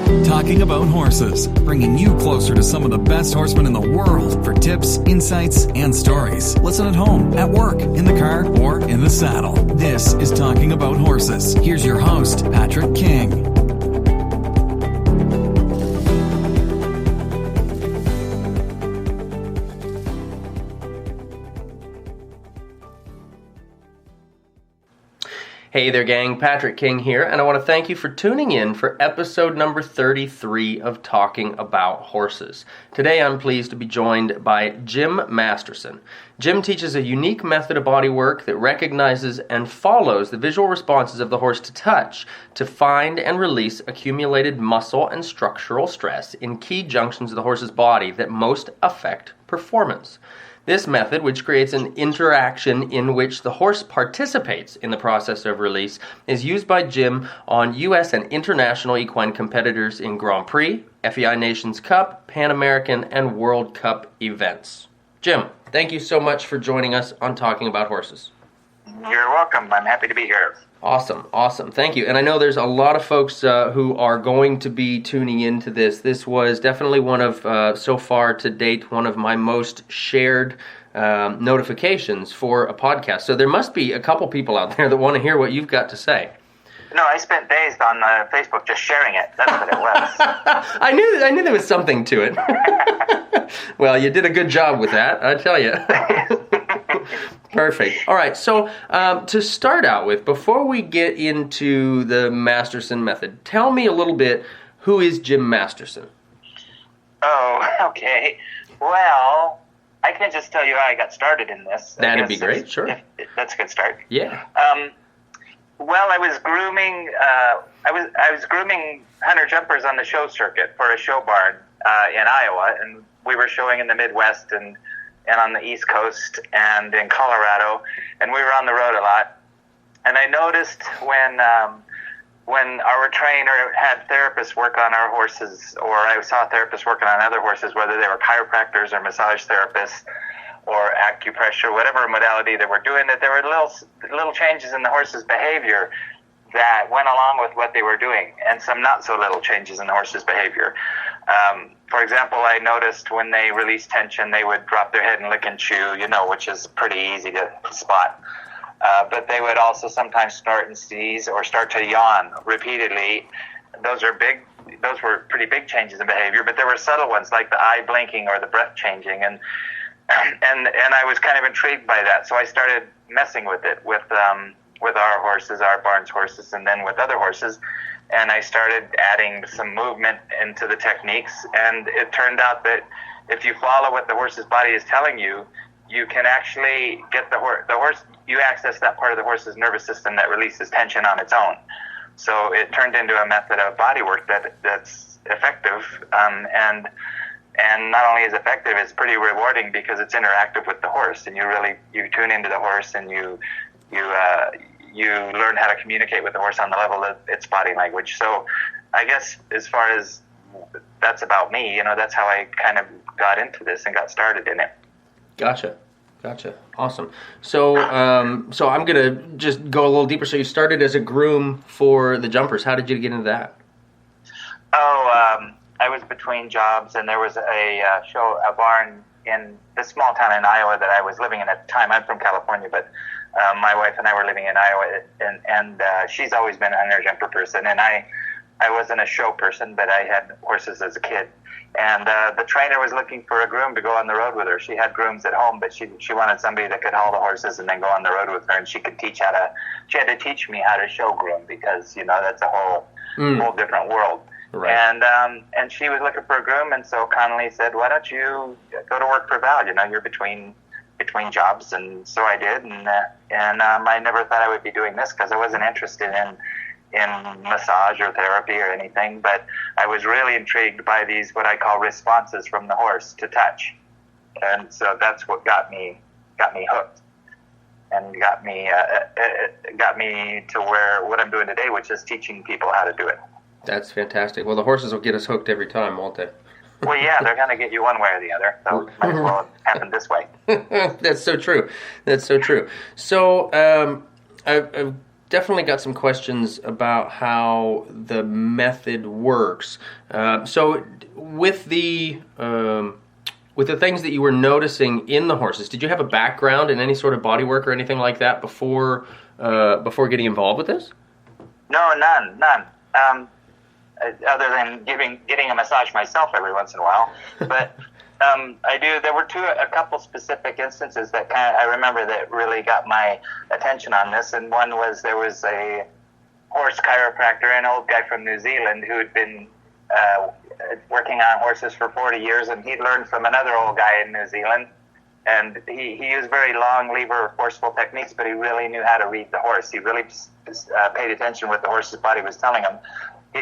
Talking About Horses, bringing you closer to some of the best horsemen in the world for tips, insights, and stories. Listen at home, at work, in the car, or in the saddle. This is Talking About Horses. Here's your host, Patrick King. Hey there, gang. Patrick King here, and I want to thank you for tuning in for episode number 33 of Talking About Horses. Today, I'm pleased to be joined by Jim Masterson. Jim teaches a unique method of bodywork that recognizes and follows the visual responses of the horse to touch to find and release accumulated muscle and structural stress in key junctions of the horse's body that most affect performance. This method, which creates an interaction in which the horse participates in the process of release, is used by Jim on U.S. and international equine competitors in Grand Prix, FEI Nations Cup, Pan American, and World Cup events. Jim, thank you so much for joining us on Talking About Horses. You're welcome. I'm happy to be here. Awesome. Thank you. And I know there's a lot of folks who are going to be tuning into this. This was definitely one of, so far to date, one of my most shared notifications for a podcast. So there must be a couple people out there that want to hear what you've got to say. No, I spent days on Facebook just sharing it. That's what it was. I knew there was something to it. Well, you did a good job with that, I tell you. Perfect. All right, so to start out with, before we get into the Masterson Method, tell me a little bit, who is Jim Masterson? Oh, okay. Well, I can just tell you how I got started in this. That'd be great, sure. That's a good start. Yeah. Well, I was grooming. I was grooming hunter jumpers on the show circuit for a show barn in Iowa, and we were showing in the Midwest and on the East Coast and in Colorado, and we were on the road a lot. And I noticed when our trainer had therapists work on our horses, or I saw therapists working on other horses, whether they were chiropractors or massage therapists or acupressure, whatever modality they were doing, that there were little changes in the horse's behavior that went along with what they were doing, and some not so little changes in the horse's behavior. For example, I noticed when they released tension, they would drop their head and lick and chew, which is pretty easy to spot. But they would also sometimes snort and sneeze or start to yawn repeatedly. Those were pretty big changes in behavior, but there were subtle ones like the eye blinking or the breath changing, and I was kind of intrigued by that. So I started messing with it with our horses, our barn's horses, and then with other horses. And I started adding some movement into the techniques, and it turned out that if you follow what the horse's body is telling you, you can actually get the horse, you access that part of the horse's nervous system that releases tension on its own. So it turned into a method of body work that's effective, and not only is effective, it's pretty rewarding because it's interactive with the horse, and you tune into the horse, and you learn how to communicate with the horse on the level of its body language. So I guess as far as that's about me, that's how I kind of got into this and got started in it. Gotcha. Awesome. So I'm going to just go a little deeper. So you started as a groom for the jumpers. How did you get into that? I was between jobs, and there was a barn in this small town in Iowa that I was living in at the time. I'm from California, but my wife and I were living in Iowa, and she's always been a hunter jumper person, and I wasn't a show person, but I had horses as a kid. And the trainer was looking for a groom to go on the road with her. She had grooms at home, but she wanted somebody that could haul the horses and then go on the road with her, and she had to teach me how to show groom, because that's a whole different world. Right. And she was looking for a groom, and so Connolly said, "Why don't you go to work for Val? You're between jobs." And so I did, and I never thought I would be doing this because I wasn't interested in massage or therapy or anything, but I was really intrigued by these what I call responses from the horse to touch, and so that's what got me hooked, and got me to where what I'm doing today, which is teaching people how to do it. That's fantastic. Well, the horses will get us hooked every time, won't they? Well, yeah, they're going to get you one way or the other, so might as well happen this way. That's so true. So I've definitely got some questions about how the method works. So with the things that you were noticing in the horses, did you have a background in any sort of bodywork or anything like that before getting involved with this? No, none. Other than getting a massage myself every once in a while, but I do. There were a couple specific instances that I remember that really got my attention on this, and one was there was a horse chiropractor, an old guy from New Zealand who had been working on horses for 40 years, and he'd learned from another old guy in New Zealand, and he used very long lever forceful techniques, but he really knew how to read the horse. He really paid attention to what the horse's body was telling him.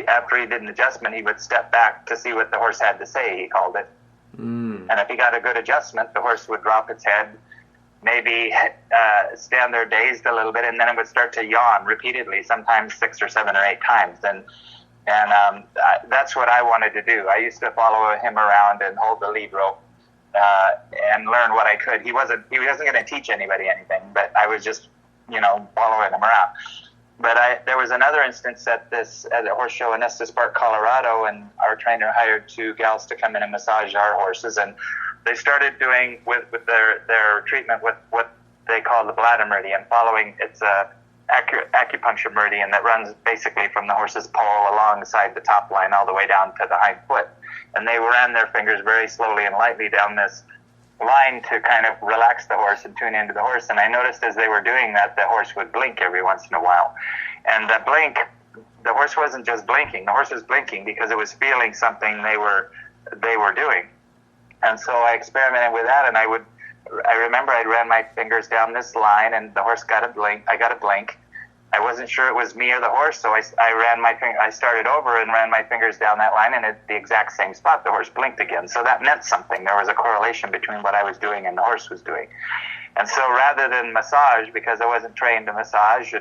After he did an adjustment, he would step back to see what the horse had to say, he called it. And if he got a good adjustment, the horse would drop its head, maybe stand there dazed a little bit, and then it would start to yawn repeatedly, sometimes 6 or 7 or 8 times. And that's what I wanted to do. I used to follow him around and hold the lead rope and learn what I could. He wasn't going to teach anybody anything, but I was just, following him around. But there was another instance at a horse show in Estes Park, Colorado, and our trainer hired 2 gals to come in and massage our horses, and they started doing with their treatment with what they call the bladder meridian, it's a acupuncture meridian that runs basically from the horse's poll alongside the top line all the way down to the hind foot. And they ran their fingers very slowly and lightly down this line to kind of relax the horse and tune into the horse. And I noticed as they were doing that, the horse would blink every once in a while. And the blink, the horse wasn't just blinking. The horse was blinking because it was feeling something they were doing. And so I experimented with that, and I remember I ran my fingers down this line, and the horse got a blink. I got a blink. I wasn't sure it was me or the horse, so I started over and ran my fingers down that line, and at the exact same spot, the horse blinked again. So that meant something. There was a correlation between what I was doing and the horse was doing. And so rather than massage, because I wasn't trained to massage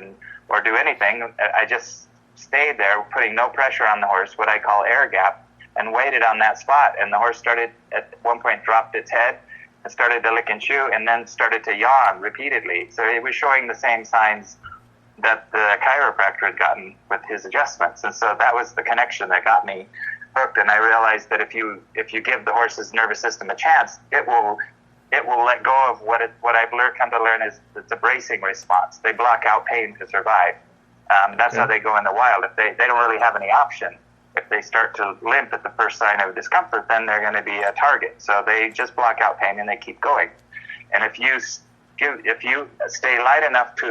or do anything, I just stayed there, putting no pressure on the horse, what I call air gap, and waited on that spot. And the horse started, at one point, dropped its head and started to lick and chew, and then started to yawn repeatedly. So it was showing the same signs that the chiropractor had gotten with his adjustments. And so that was the connection that got me hooked. And I realized that if you give the horse's nervous system a chance, it will let go of what I've come to learn is it's a bracing response. They block out pain to survive. That's how they go in the wild. If they don't really have any option. If they start to limp at the first sign of discomfort, then they're going to be a target. So they just block out pain and they keep going. And if you stay light enough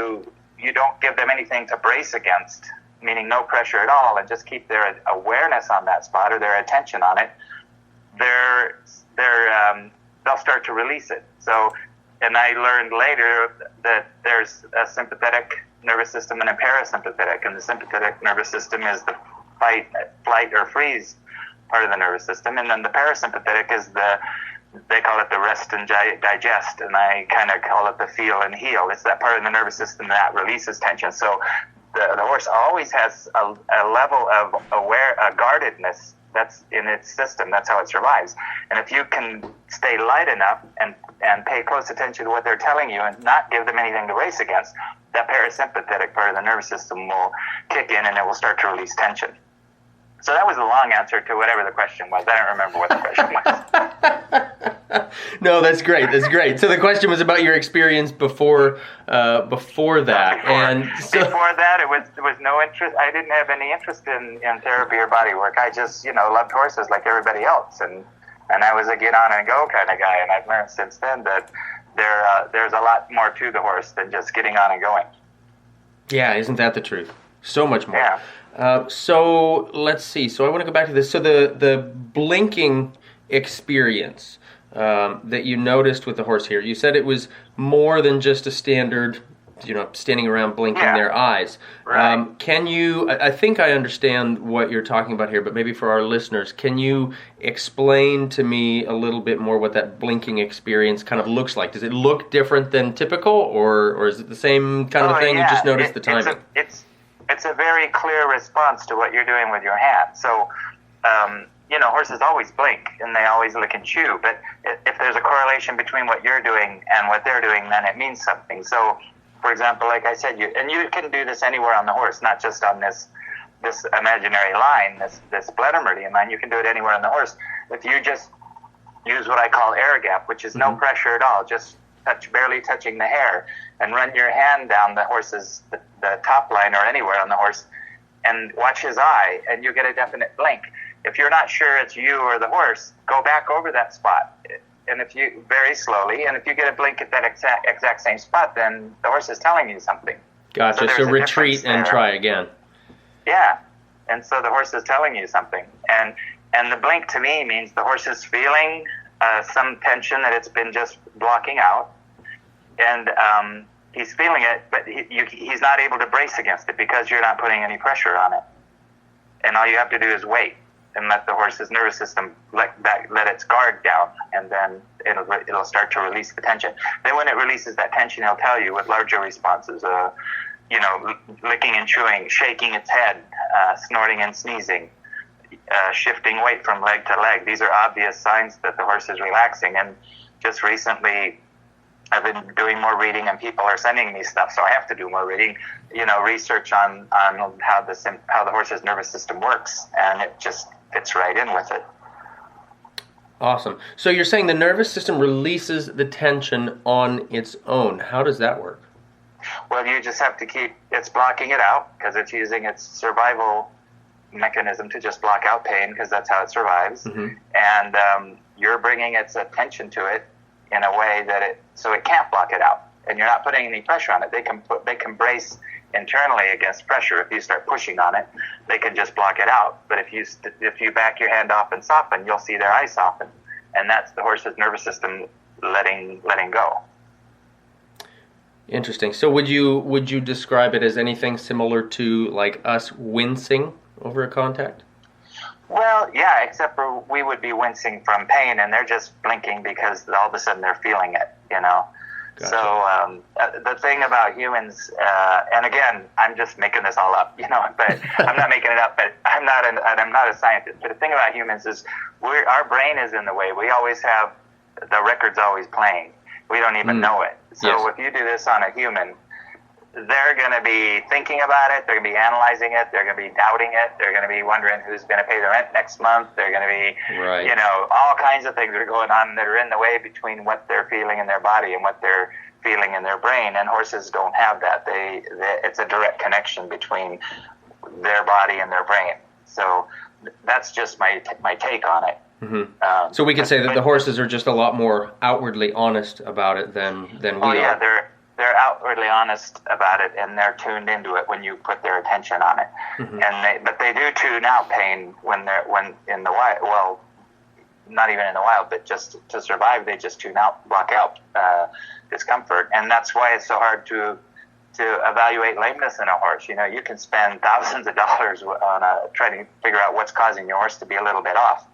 you don't give them anything to brace against, meaning no pressure at all, and just keep their awareness on that spot or their attention on it, they'll start to release it. So, and I learned later that there's a sympathetic nervous system and a parasympathetic, and the sympathetic nervous system is the fight, flight, or freeze part of the nervous system, and then the parasympathetic is they call it the rest and digest, and I kind of call it the feel and heal. It's that part of the nervous system that releases tension. So the horse always has a level of guardedness that's in its system. That's how it survives. And if you can stay light enough and pay close attention to what they're telling you and not give them anything to race against, that parasympathetic part of the nervous system will kick in and it will start to release tension. So that was a long answer to whatever the question was. I don't remember what the question was. No, that's great. That's great. So the question was about your experience before that. Before that, it was no interest. I didn't have any interest in therapy or body work. I just, loved horses like everybody else. And I was a get on and go kind of guy. And I've learned since then that there's a lot more to the horse than just getting on and going. Yeah, isn't that the truth? So much more. Yeah. So let's see. So I want to go back to this. So the blinking experience that you noticed with the horse here, you said it was more than just a standard, standing around blinking their eyes. Right. Can you, I think I understand what you're talking about here, but maybe for our listeners, can you explain to me a little bit more what that blinking experience kind of looks like? Does it look different than typical, or is it the same kind of thing? You just noticed the timing? It's a very clear response to what you're doing with your hand. So, horses always blink and they always lick and chew. But if there's a correlation between what you're doing and what they're doing, then it means something. So, for example, like I said, you can do this anywhere on the horse, not just on this imaginary line, this bladder meridian line. You can do it anywhere on the horse. If you just use what I call air gap, which is no pressure at all, just barely touching the hair, and run your hand down the horse's the top line or anywhere on the horse, and watch his eye, and you get a definite blink. If you're not sure it's you or the horse, go back over that spot, and if you very slowly, and if you get a blink at that exact same spot, then the horse is telling you something. Gotcha. So retreat and try again. Yeah, and so the horse is telling you something, and the blink to me means the horse is feeling some tension that it's been just blocking out, and he's feeling it, but he's not able to brace against it because you're not putting any pressure on it. And all you have to do is wait and let the horse's nervous system let its guard down, and then it'll start to release the tension. Then when it releases that tension, he'll tell you with larger responses, licking and chewing, shaking its head, snorting and sneezing, shifting weight from leg to leg. These are obvious signs that the horse is relaxing. And just recently, I've been doing more reading, and people are sending me stuff, so I have to do more reading. Research on how the horse's nervous system works, and it just fits right in with it. Awesome. So you're saying the nervous system releases the tension on its own. How does that work? Well, you just have to it's blocking it out because it's using its survival mechanism to just block out pain because that's how it survives. And you're bringing its attention to it in a way that so it can't block it out, and you're not putting any pressure on it. They can brace internally against pressure. If you start pushing on it, they can just block it out. But if you back your hand off and soften, you'll see their eye soften, and that's the horse's nervous system letting go. Interesting. So would you describe it as anything similar to like us wincing over a contact? Well, yeah, except for we would be wincing from pain, and they're just blinking because all of a sudden they're feeling it, Gotcha. So the thing about humans, and again, I'm just making this all up, but I'm not making it up, but I'm not a scientist. But the thing about humans is our brain is in the way. We always have the record's always playing. We don't even know it. So if you do this on a human, they're going to be thinking about it. They're going to be analyzing it. They're going to be doubting it. They're going to be wondering who's going to pay the rent next month. They're going to be, all kinds of things that are going on that are in the way between what they're feeling in their body and what they're feeling in their brain. And horses don't have that. It's a direct connection between their body and their brain. So that's just my take on it. So we could say that the horses are just a lot more outwardly honest about it than we are. Oh yeah, they're outwardly honest about it, and they're tuned into it when you put their attention on it. But they do tune out pain when in the wild. Well, not even in the wild, but just to survive, they just block out discomfort, and that's why it's so hard to evaluate lameness in a horse. You can spend thousands of dollars on trying to figure out what's causing your horse to be a little bit off,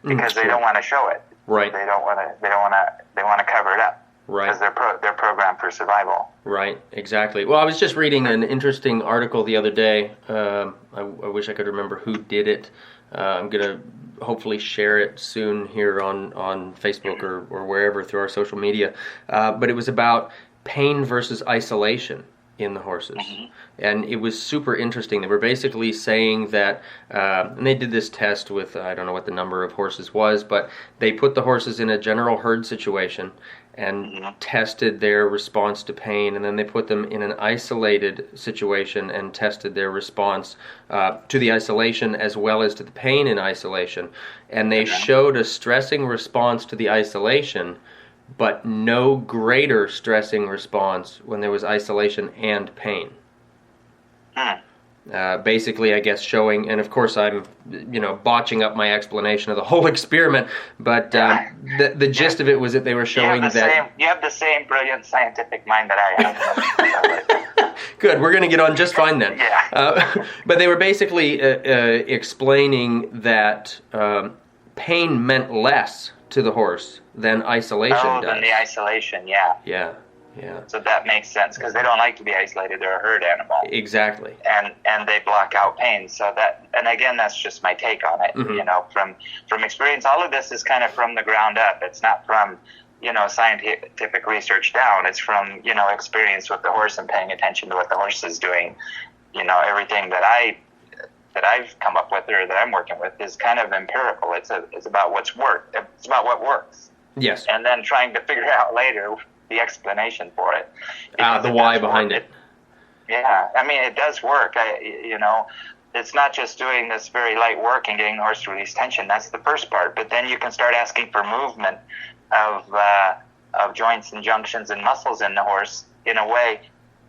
because they don't want to show it. Right. They want to cover it up. Right. Because they're programmed for survival. Right, exactly. Well, I was just reading an interesting article the other day. I wish I could remember who did it. I'm going to hopefully share it soon here on Facebook or wherever through our social media. But it was about pain versus isolation in the horses. And it was super interesting. They were basically saying that, and they did this test with, I don't know what the number of horses was, but they put the horses in a general herd situation and tested their response to pain, and then they put them in an isolated situation and tested their response to the isolation as well as to the pain in isolation. And they showed a stressing response to the isolation, but no greater stressing response when there was isolation and pain. Basically, I guess showing, and of course I'm, botching up my explanation of the whole experiment, but the gist of it was that they were showing you have the same brilliant scientific mind that I have. Good, we're going to get on just fine then. Yeah. But they were basically explaining that pain meant less to the horse than isolation does. Than the isolation, yeah. Yeah. So that makes sense, because they don't like to be isolated. They're a herd animal. Exactly. And they block out pain. So that, and again, that's just my take on it. From experience, all of this is kind of from the ground up. It's not from scientific research down. It's from, experience with the horse and paying attention to what the horse is doing. Everything that I've come up with or that I'm working with is kind of empirical. It's about It's about what works. Yes. And then trying to figure out later the explanation for it. The why behind it. Yeah, I mean, it does work. It's not just doing this very light work and getting the horse to release tension. That's the first part. But then you can start asking for movement of joints and junctions and muscles in the horse in a way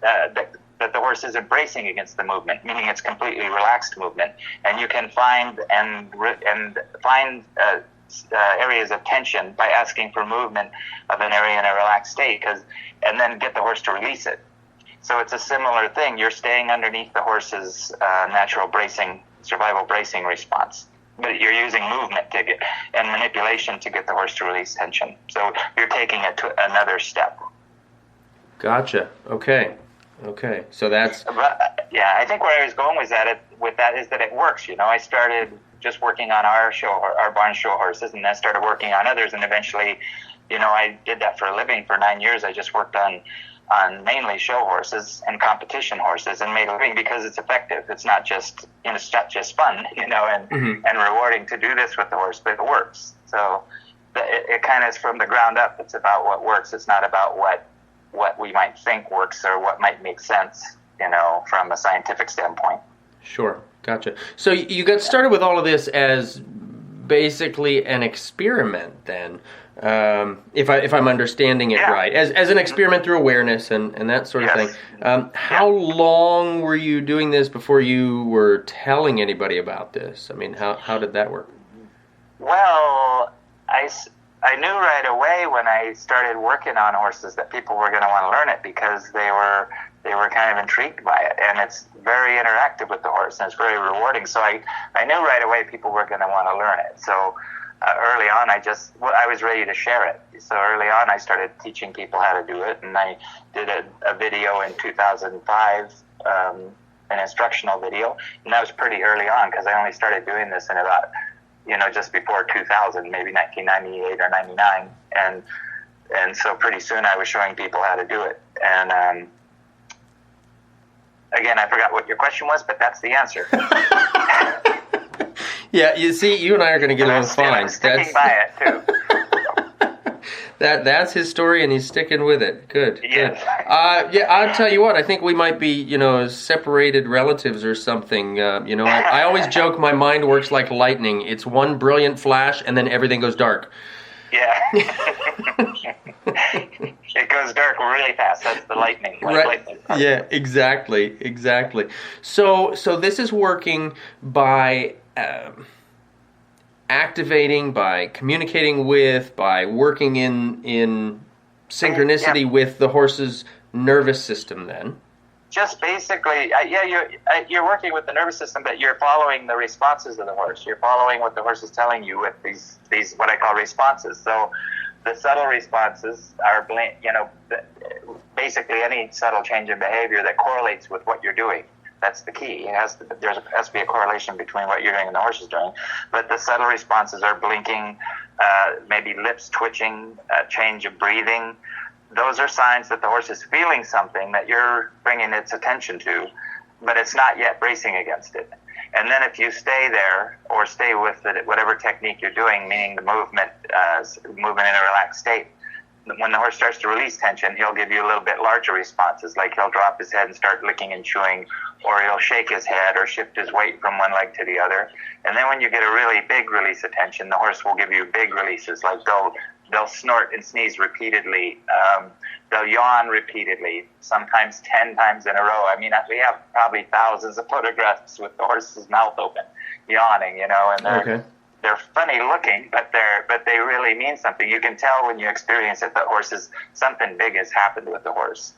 that the horse isn't bracing against the movement, meaning it's completely relaxed movement. And you can find areas of tension by asking for movement of an area in a relaxed state, and then get the horse to release it. So it's a similar thing. You're staying underneath the horse's natural survival bracing response, but you're using movement and manipulation to get the horse to release tension. So you're taking it to another step. Gotcha. Okay. So that's... I think where I was going with that is that it works. I started just working on our barn show horses, and then started working on others, and eventually, I did that for a living for 9 years. I just worked on mainly show horses and competition horses, and made a living because it's effective. It's not just fun, and rewarding to do this with the horse, but it works. So it kind of is from the ground up. It's about what works. It's not about what we might think works or what might make sense, from a scientific standpoint. Sure, gotcha. So you got started with all of this as basically an experiment, then, if I'm understanding it right, as an experiment through awareness and that sort of thing. How long were you doing this before you were telling anybody about this? I mean, how did that work? Well, I knew right away when I started working on horses that people were going to want to learn it, because they were kind of intrigued by it, and it's very interactive with the horse, and it's very rewarding. So I knew right away people were going to want to learn it. So early on, I was ready to share it. So early on, I started teaching people how to do it, and I did a video in 2005, an instructional video, and that was pretty early on, because I only started doing this in about, just before 2000, maybe 1998 or 99, and so pretty soon I was showing people how to do it. And again, I forgot what your question was, but that's the answer. Yeah, you see, you and I are going to get along fine. I'm sticking by it, too. That's his story, and he's sticking with it. Good. Yes. Good. I'll tell you what, I think we might be, separated relatives or something. I always joke my mind works like lightning. It's one brilliant flash, and then everything goes dark. Yeah. It goes dark really fast. That's the lightning. Right. Lightning. Yeah, exactly. So this is working by activating, by communicating with, by working in synchronicity with the horse's nervous system, then. Just basically, you're working with the nervous system, but you're following the responses of the horse. You're following what the horse is telling you with these what I call responses. So the subtle responses are, basically any subtle change in behavior that correlates with what you're doing. That's the key. There has to be a correlation between what you're doing and the horse is doing. But the subtle responses are blinking, maybe lips twitching, change of breathing. Those are signs that the horse is feeling something that you're bringing its attention to, but it's not yet bracing against it. And then if you stay there or stay with it, whatever technique you're doing, meaning the movement in a relaxed state, when the horse starts to release tension, he'll give you a little bit larger responses, like he'll drop his head and start licking and chewing, or he'll shake his head or shift his weight from one leg to the other. And then when you get a really big release of tension, the horse will give you big releases, like they'll snort and sneeze repeatedly. They'll yawn repeatedly, sometimes 10 times in a row. I mean, we have probably thousands of photographs with the horse's mouth open, yawning, and they're funny looking, but they really mean something. You can tell when you experience it that something big has happened with the horse.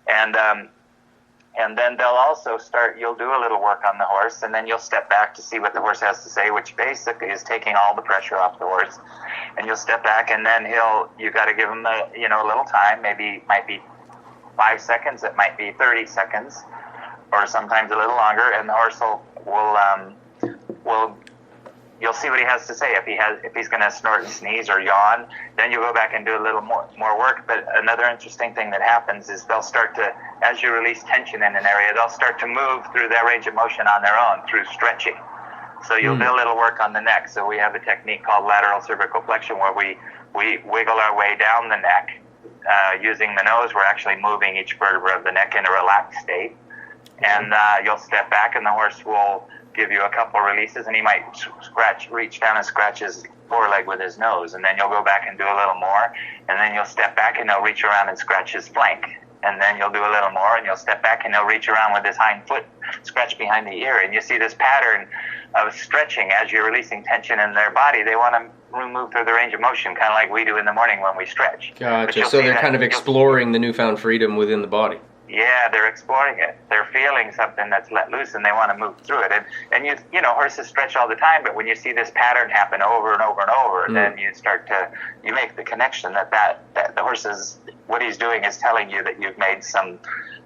And then they'll also you'll do a little work on the horse, and then you'll step back to see what the horse has to say, which basically is taking all the pressure off the horse. And you'll step back, and then you got to give him a little time. Maybe might be 5 seconds, it might be 30 seconds, or sometimes a little longer. And the horse will you'll see what he has to say. If he's going to snort and sneeze or yawn, then you go back and do a little more work. But another interesting thing that happens is they'll start to, as you release tension in an area, they'll start to move through their range of motion on their own through stretching. So you'll do a little work on the neck. So we have a technique called lateral cervical flexion where we wiggle our way down the neck. Using the nose, we're actually moving each vertebra of the neck in a relaxed state. And you'll step back and the horse will give you a couple releases, and he might reach down and scratch his foreleg with his nose, and then you'll go back and do a little more, and then you'll step back and he'll reach around and scratch his flank, and then you'll do a little more, and you'll step back and he'll reach around with his hind foot, scratch behind the ear, and you see this pattern of stretching as you're releasing tension in their body. They want to move through the range of motion, kind of like we do in the morning when we stretch. Gotcha. So they're kind of exploring the newfound freedom within the body. Yeah, they're exploring it. They're feeling something that's let loose, and they want to move through it. And you know, horses stretch all the time, but when you see this pattern happen over and over and over, then you make the connection that the horse is, what he's doing is telling you that you've made some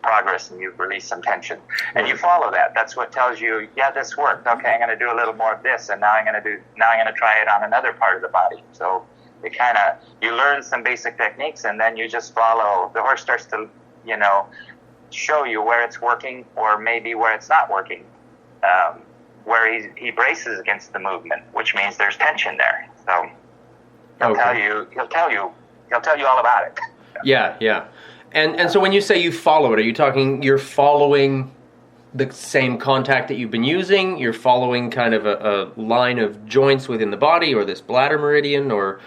progress and you've released some tension. And you follow that. That's what tells you, yeah, this worked. Okay, I'm going to do a little more of this, and now I'm going to try it on another part of the body. So it you learn some basic techniques, and then you just follow. The horse starts to, show you where it's working or maybe where it's not working, where he braces against the movement, which means there's tension there. So he'll tell you all about it. Yeah. And so when you say you follow it, are you talking you're following the same contact that you've been using? You're following kind of a line of joints within the body, or this bladder meridian, or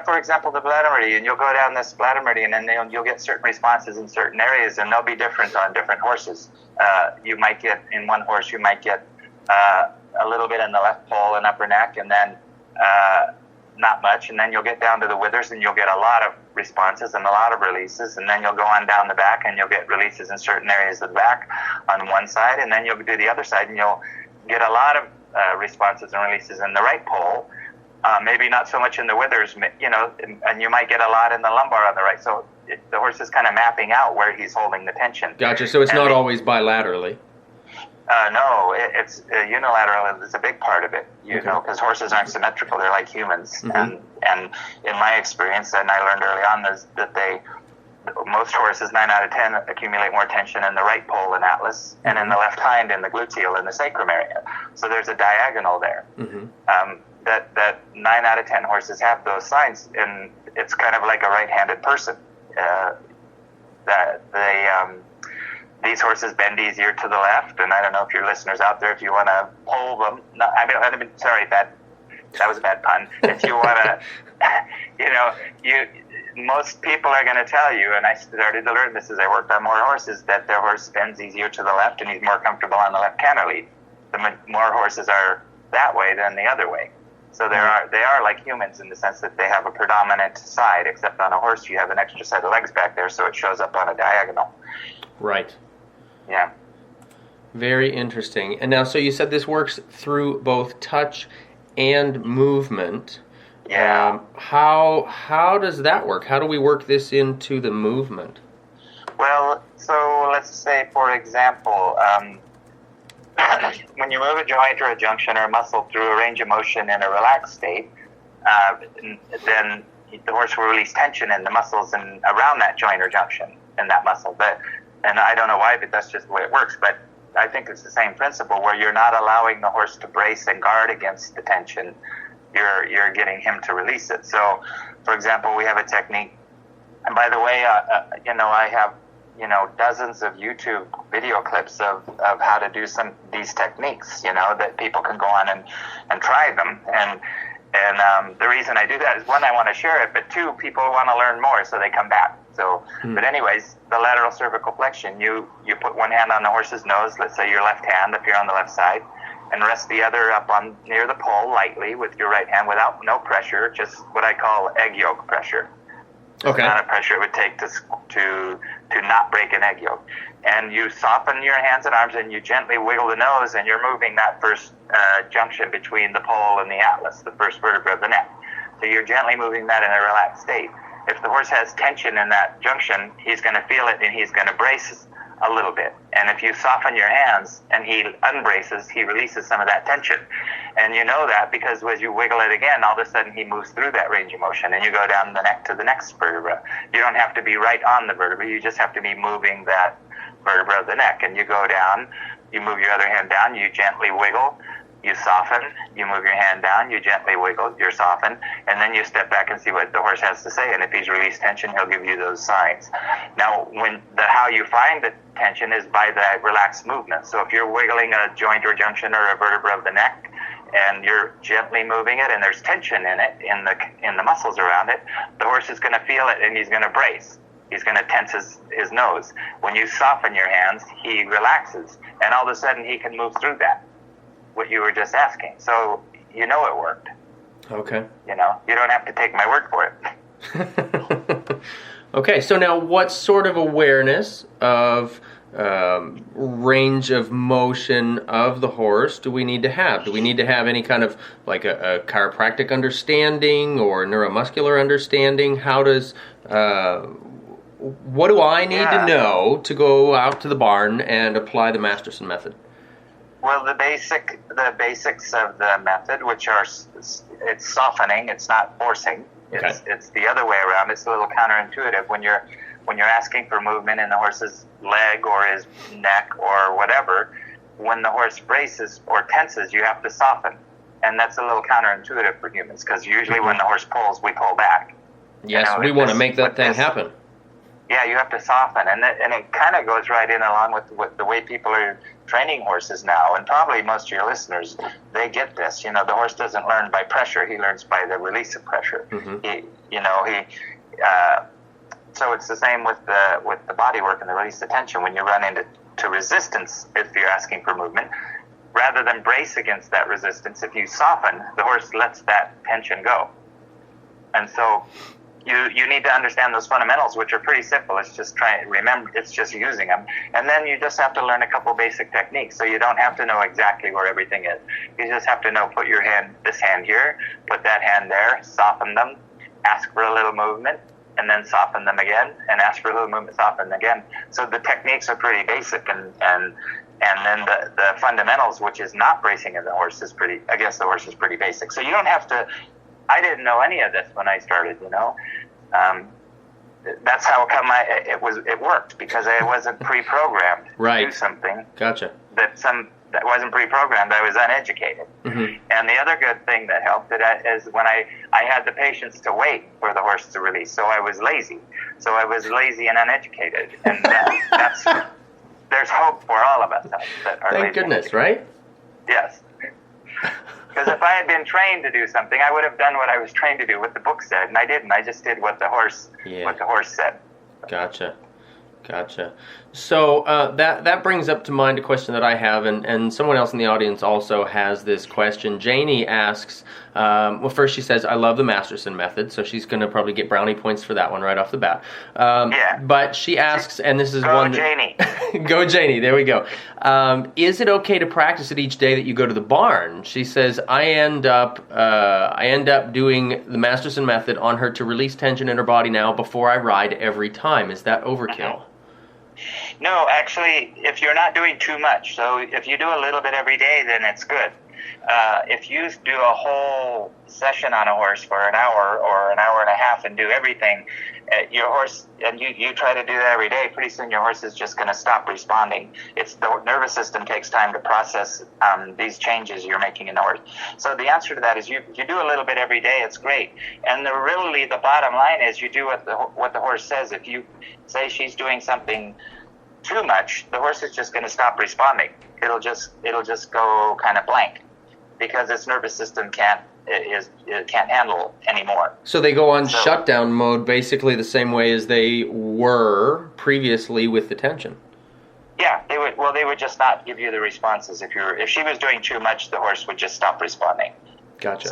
for example, the bladder meridian, you'll go down this bladder meridian and you'll get certain responses in certain areas, and they'll be different on different horses. You might get, in one horse, a little bit in the left pole and upper neck, and then not much, and then you'll get down to the withers and you'll get a lot of responses and a lot of releases, and then you'll go on down the back and you'll get releases in certain areas of the back on one side, and then you'll do the other side and you'll get a lot of responses and releases in the right pole. Maybe not so much in the withers, and you might get a lot in the lumbar on the right. So the horse is kind of mapping out where he's holding the tension. Gotcha. So it's not always bilaterally. No, it's unilateral is a big part of it, know, because horses aren't symmetrical. They're like humans. And in my experience, and I learned early on, is that most horses, 9 out of 10, accumulate more tension in the right pole and atlas, and in the left hind in the gluteal and the sacrum area. So there's a diagonal there. That 9 out of 10 horses have those signs, and it's kind of like a right-handed person. These horses bend easier to the left, and I don't know if your listeners out there, if you want to pull them. No, sorry, that was a bad pun. If you want to, most people are going to tell you, and I started to learn this as I worked on more horses, that their horse bends easier to the left, and he's more comfortable on the left canter lead. The more horses are that way than the other way. So they are like humans in the sense that they have a predominant side, except on a horse you have an extra set of legs back there, so it shows up on a diagonal. Right. Yeah. Very interesting. And now, so you said this works through both touch and movement. Yeah. How does that work? How do we work this into the movement? Well, so let's say, for example, when you move a joint or a junction or a muscle through a range of motion in a relaxed state, then the horse will release tension in the muscles and around that joint or junction in that muscle. And I don't know why, but that's just the way it works. But I think it's the same principle where you're not allowing the horse to brace and guard against the tension. You're getting him to release it. So, for example, we have a technique. And by the way, I have dozens of YouTube video clips of how to do some of these techniques, that people can go on and try them. And the reason I do that is, one, I want to share it, but two, people want to learn more, so they come back. So, but anyways, the lateral cervical flexion, you put one hand on the horse's nose, let's say your left hand up here on the left side, and rest the other up on near the pole lightly with your right hand without no pressure, just what I call egg yolk pressure. Okay. The amount of pressure it would take to not break an egg yolk. And you soften your hands and arms and you gently wiggle the nose, and you're moving that first junction between the pole and the atlas, the first vertebra of the neck. So you're gently moving that in a relaxed state. If the horse has tension in that junction, he's going to feel it and he's going to brace a little bit. And if you soften your hands and he unbraces, he releases some of that tension. And you know that because as you wiggle it again, all of a sudden he moves through that range of motion, and you go down the neck to the next vertebra. You don't have to be right on the vertebra. You just have to be moving that vertebra of the neck. And you go down, you move your other hand down, you gently wiggle, you soften, you move your hand down, you gently wiggle, you soften, and then you step back and see what the horse has to say. And if he's released tension, he'll give you those signs. Now, how you find the tension is by the relaxed movement. So if you're wiggling a joint or junction or a vertebra of the neck, and you're gently moving it, and there's tension in it, in the muscles around it, the horse is going to feel it, and he's going to brace. He's going to tense his nose. When you soften your hands, he relaxes, and all of a sudden he can move through that, what you were just asking. So you know it worked. Okay. You don't have to take my word for it. Okay, so now what sort of awareness of range of motion of the horse do we need to have? Do we need to have any kind of like a chiropractic understanding or neuromuscular understanding? How does what do I need to know to go out to the barn and apply the Masterson method? Well, the basics of the method, which are it's softening, it's not forcing. Okay. It's the other way around. It's a little counterintuitive when you're asking for movement in the horse's leg or his neck or whatever. When the horse braces or tenses, you have to soften, and that's a little counterintuitive for humans because usually when the horse pulls, we pull back. Yes, we want to make that thing happen. Yeah, you have to soften, and it kind of goes right in along with the way people are training horses now, and probably most of your listeners, they get this. The horse doesn't learn by pressure; he learns by the release of pressure. Mm-hmm. So it's the same with the body work and the release of tension. When you run into resistance, if you're asking for movement, rather than brace against that resistance, if you soften, the horse lets that tension go, and so. You need to understand those fundamentals, which are pretty simple. It's just it's just using them. And then you just have to learn a couple basic techniques. So you don't have to know exactly where everything is. You just have to know, put your hand, this hand here, put that hand there, soften them, ask for a little movement, and then soften them again, and ask for a little movement, soften again. So the techniques are pretty basic, and then the fundamentals, which is not bracing of the horse, is pretty basic. So you don't have to. I didn't know any of this when I started, That's how come it worked, because I wasn't pre-programmed to do something. Gotcha. That wasn't pre-programmed. I was uneducated. Mm-hmm. And the other good thing that helped is when I had the patience to wait for the horse to release. So I was lazy. And uneducated. And there's hope for all of us that are Thank goodness, right? Yes. Because if I had been trained to do something, I would have done what I was trained to do, what the book said, and I didn't. I just did what the horse said. Gotcha. So that brings up to mind a question that I have, and someone else in the audience also has this question. Janie asks, first she says, I love the Masterson method, so she's going to probably get brownie points for that one right off the bat. But she asks, and this is one... Janie. Go Janie, there we go. Is it okay to practice it each day that you go to the barn? She says, I end up doing the Masterson method on her to release tension in her body now before I ride every time. Is that overkill? No, actually, if you're not doing too much, so if you do a little bit every day, then it's good. If you do a whole session on a horse for an hour or an hour and a half and do everything, your horse, and you try to do that every day, pretty soon your horse is just going to stop responding. The nervous system takes time to process these changes you're making in the horse. So the answer to that is you do a little bit every day, it's great. And the bottom line is you do what the horse says. If you say she's doing something too much, the horse is just going to stop responding. It'll just go kind of blank because its nervous system can't handle anymore. So they go on shutdown mode basically the same way as they were previously with the tension. Yeah, they would just not give you the responses. If she was doing too much, the horse would just stop responding. Gotcha.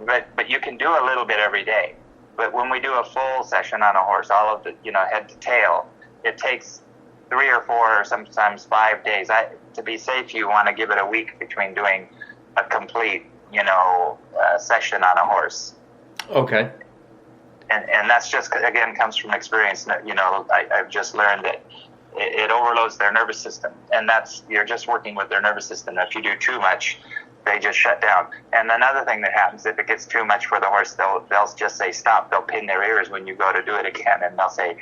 But you can do a little bit every day. But when we do a full session on a horse, all of the head to tail, it takes 3 or 4 or sometimes 5 days. To be safe, you want to give it a week between doing a complete session on a horse. Okay. And that's just, again, comes from experience. I've just learned that it overloads their nervous system, and you're just working with their nervous system. If you do too much, they just shut down. And another thing that happens, if it gets too much for the horse, they'll just say stop. They'll pin their ears when you go to do it again, and they'll say,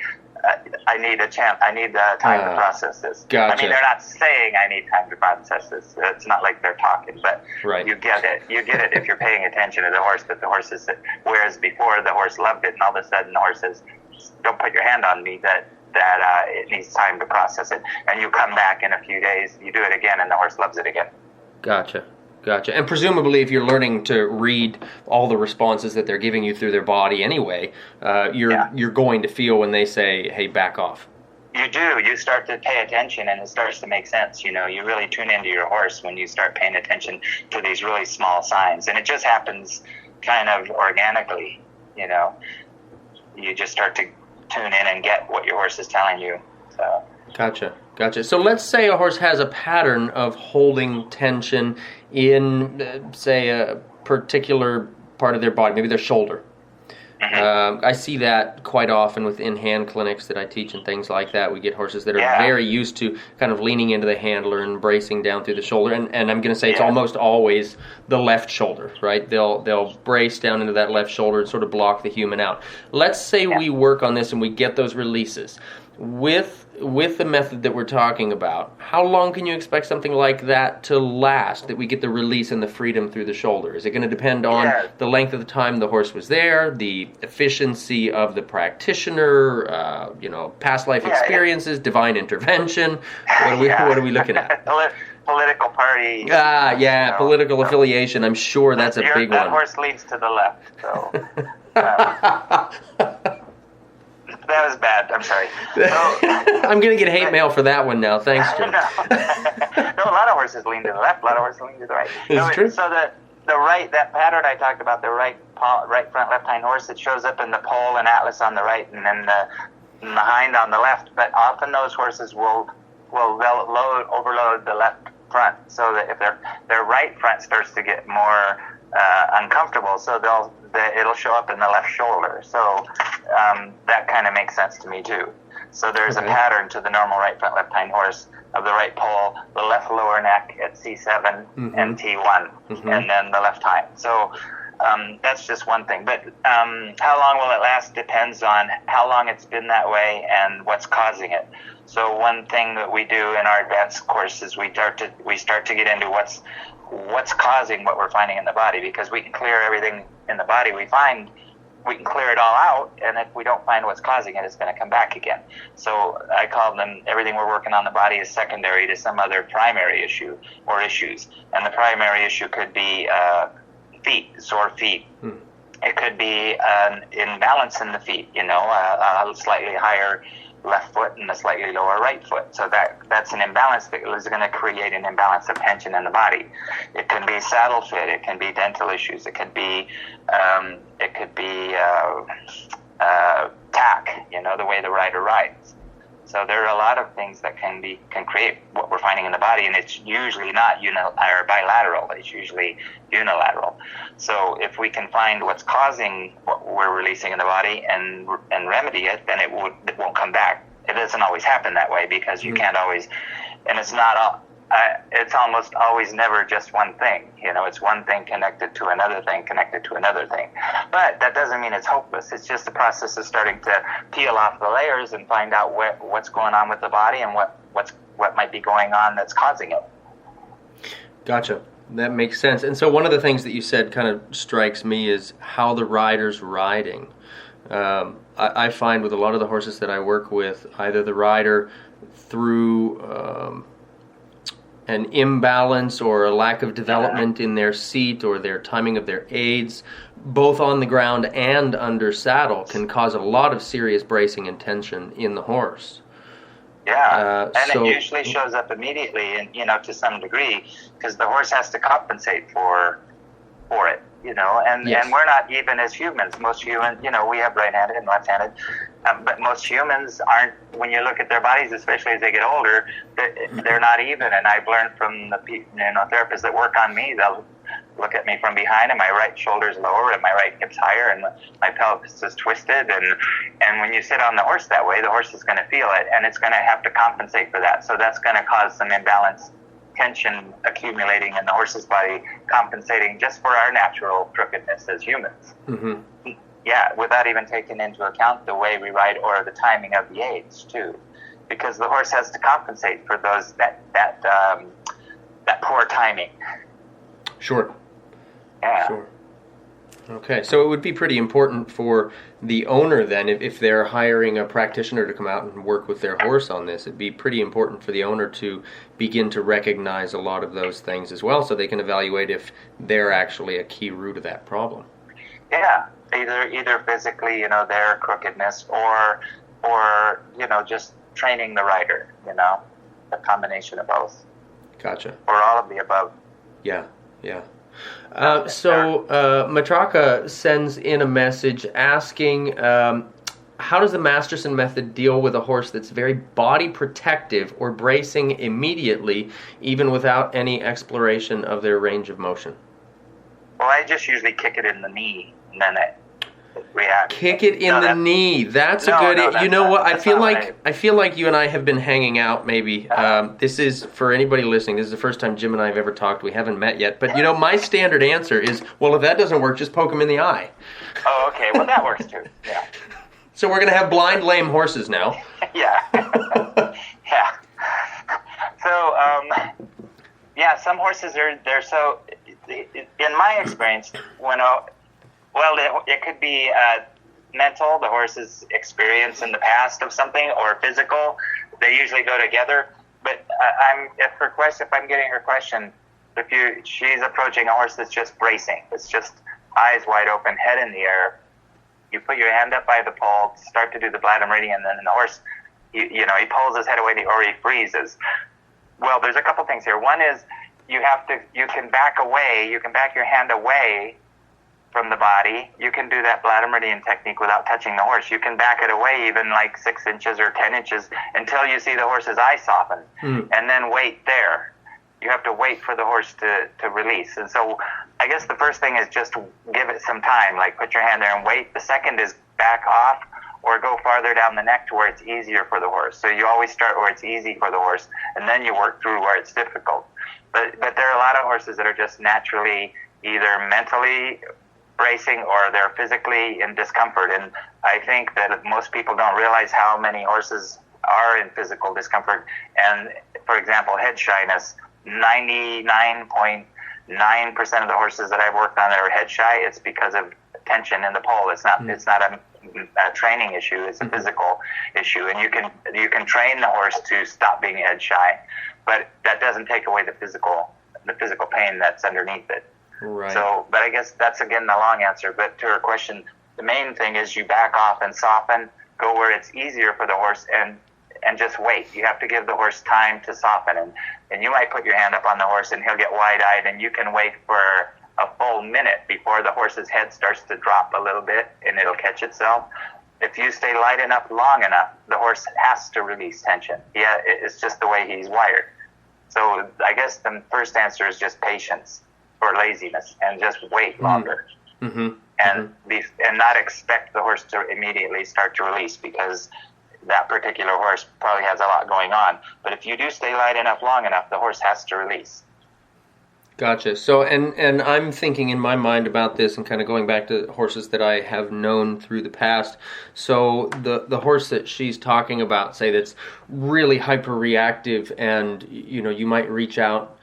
I need a chance. I need time to process this. Gotcha. I mean, they're not saying I need time to process this. It's not like they're talking, but you get it. You get it if you're paying attention to the horse. That the horse is, whereas before the horse loved it, and all of a sudden the horse says, "Don't put your hand on me." That it needs time to process it, and you come back in a few days, you do it again, and the horse loves it again. Gotcha. And presumably, if you're learning to read all the responses that they're giving you through their body anyway, you're going to feel when they say, "Hey, back off." You do. You start to pay attention, and it starts to make sense. You really tune into your horse when you start paying attention to these really small signs, and it just happens kind of organically. You just start to tune in and get what your horse is telling you. So. Gotcha. So let's say a horse has a pattern of holding tension in, say, a particular part of their body, maybe their shoulder. Mm-hmm. I see that quite often within hand clinics that I teach and things like that. We get horses that are very used to kind of leaning into the handler and bracing down through the shoulder. And I'm going to say it's almost always the left shoulder, right? They'll brace down into that left shoulder and sort of block the human out. Let's say we work on this and we get those releases. With the method that we're talking about, how long can you expect something like that to last, that we get the release and the freedom through the shoulder? Is it going to depend on the length of the time the horse was there, the efficiency of the practitioner, past life experiences, divine intervention? What are we looking at? Political party. Political affiliation. I'm sure that's a big one. That horse leads to the left, so... That was bad. I'm sorry. I'm going to get hate mail for that one now. Thanks, Jim. No, a lot of horses lean to the left. A lot of horses lean to the right. It's true. So the right, that pattern I talked about, the right front, left hind horse, it shows up in the pole and atlas on the right, and then the hind on the left. But often those horses will overload the left front, so that if their right front starts to get more uncomfortable, so it'll show up in the left shoulder. So that kind of makes sense to me too. So there's a pattern to the normal right front, left hind horse of the right pole, the left lower neck at C7 and T1, and then the left hind. So that's just one thing. But how long will it last depends on how long it's been that way and what's causing it. So one thing that we do in our advanced course is we start to get into what's causing what we're finding in the body, because we can clear everything in the body we find. We can clear it all out, and if we don't find what's causing it, it's going to come back again. So I call them, everything we're working on the body is secondary to some other primary issue or issues. And the primary issue could be sore feet. It could be an imbalance in the feet, a slightly higher left foot and a slightly lower right foot. So that's an imbalance that is going to create an imbalance of tension in the body. It can be saddle fit. It can be dental issues. It could be tack, the way the rider rides. So there are a lot of things that can create what we're finding in the body, and it's usually not bilateral. It's usually unilateral. So if we can find what's causing what we're releasing in the body and remedy it, then it won't come back. It doesn't always happen that way, because you can't always, and it's not. It's almost always never just one thing. It's one thing connected to another thing, connected to another thing. But that doesn't mean it's hopeless. It's just the process of starting to peel off the layers and find out what's going on with the body and what might be going on that's causing it. Gotcha. That makes sense. And so one of the things that you said kind of strikes me is how the rider's riding. I find with a lot of the horses that I work with, either the rider through an imbalance or a lack of development in their seat or their timing of their aids, both on the ground and under saddle, can cause a lot of serious bracing and tension in the horse. And it usually shows up immediately, and to some degree, because the horse has to compensate for it. And we're not, even as humans, most humans, we have right-handed and left-handed, but most humans aren't, when you look at their bodies, especially as they get older, they're not even. And I've learned from the therapists that work on me, look at me from behind, and my right shoulder's lower, and my right hip's higher, and my pelvis is twisted. And when you sit on the horse that way, the horse is going to feel it, and it's going to have to compensate for that. So that's going to cause some imbalance, tension accumulating in the horse's body, compensating just for our natural crookedness as humans. Mm-hmm. Yeah, without even taking into account the way we ride or the timing of the aids too, because the horse has to compensate for those that poor timing. Sure. Yeah. Sure. Okay, so it would be pretty important for the owner then, if they're hiring a practitioner to come out and work with their horse on this, it'd be pretty important for the owner to begin to recognize a lot of those things as well, so they can evaluate if they're actually a key root of that problem. Yeah, either physically, their crookedness, or just training the rider, a combination of both. Gotcha. Or all of the above. Yeah. So Matraka sends in a message asking, how does the Masterson method deal with a horse that's very body protective or bracing immediately, even without any exploration of their range of motion? Well, I just usually kick it in the knee, and then it reacts. Kick it in the knee. That's a good. You know what? I feel like you and I have been hanging out. Maybe this is for anybody listening. This is the first time Jim and I have ever talked. We haven't met yet. But my standard answer is, well, if that doesn't work, just poke him in the eye. Oh, okay. Well, that works too. Yeah. So we're gonna have blind, lame horses now. Yeah. Yeah. So, some horses they're so. In my experience, it could be mental, the horse's experience in the past of something, or physical. They usually go together. But if I'm getting her question, she's approaching a horse that's just bracing. It's just eyes wide open, head in the air. You put your hand up by the pole, start to do the bladder meridian, and then the horse, he pulls his head away or he freezes. Well, there's a couple things here. One is you can back away. You can back your hand away from the body. You can do that bladder meridian technique without touching the horse. You can back it away even like 6 inches or 10 inches until you see the horse's eye soften, and then wait there. You have to wait for the horse to release. And so I guess the first thing is just give it some time, like put your hand there and wait. The second is back off or go farther down the neck to where it's easier for the horse. So you always start where it's easy for the horse, and then you work through where it's difficult. But there are a lot of horses that are just naturally either mentally bracing or they're physically in discomfort. And I think that most people don't realize how many horses are in physical discomfort. And for example, head shyness, 99.9% of the horses that I've worked on that are head shy, it's because of tension in the pole. It's not a training issue, it's a physical issue. And you can train the horse to stop being head shy, but that doesn't take away the physical pain that's underneath it. Right. So, but I guess that's again the long answer. But to her question, the main thing is you back off and soften, go where it's easier for the horse, and just wait. You have to give the horse time to soften, and you might put your hand up on the horse and he'll get wide-eyed, and you can wait for a full minute before the horse's head starts to drop a little bit and it'll catch itself. If you stay light enough long enough, the horse has to release tension. Yeah, it's just the way he's wired. So I guess the first answer is just patience or laziness, and just wait longer, and not expect the horse to immediately start to release, because that particular horse probably has a lot going on. But if you do stay light enough long enough, the horse has to release. Gotcha. So, and I'm thinking in my mind about this and kind of going back to horses that I have known through the past. So the horse that she's talking about, say, that's really hyper-reactive, and, you might reach out